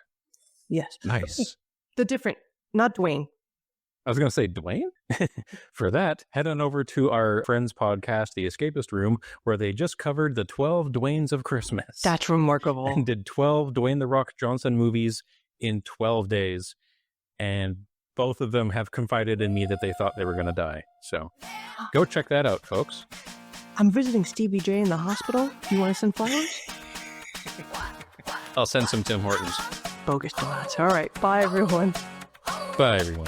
Yes. Nice. The different, not Dwayne. I was going to say Dwayne. For that, head on over to our friends' podcast, The Escapist Room, where they just covered the 12 Dwaynes of Christmas. That's remarkable. And did 12 Dwayne The Rock Johnson movies in 12 days. And both of them have confided in me that they thought they were going to die. So go check that out, folks. I'm visiting Stevie J in the hospital. Do you want to send flowers? I'll send some Tim Hortons. Bogus donuts. All right. Bye, everyone. Bye, everyone.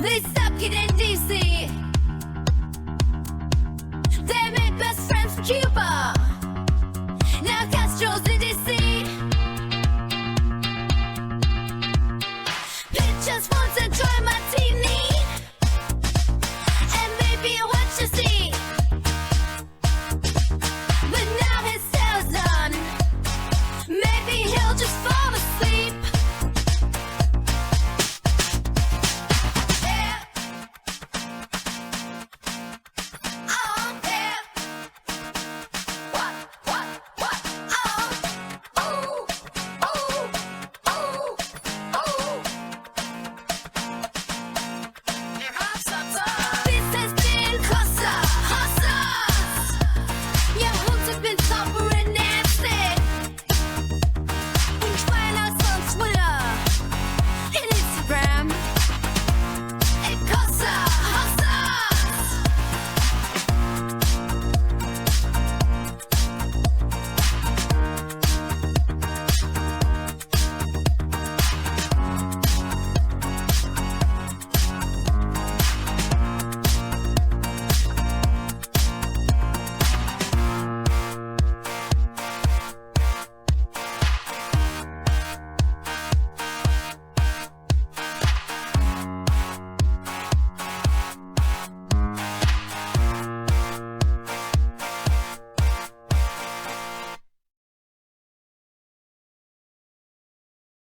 They stuck it in D.C. They made best friends from Cuba. Now Castro's in D.C. Pitt just wants to join my team.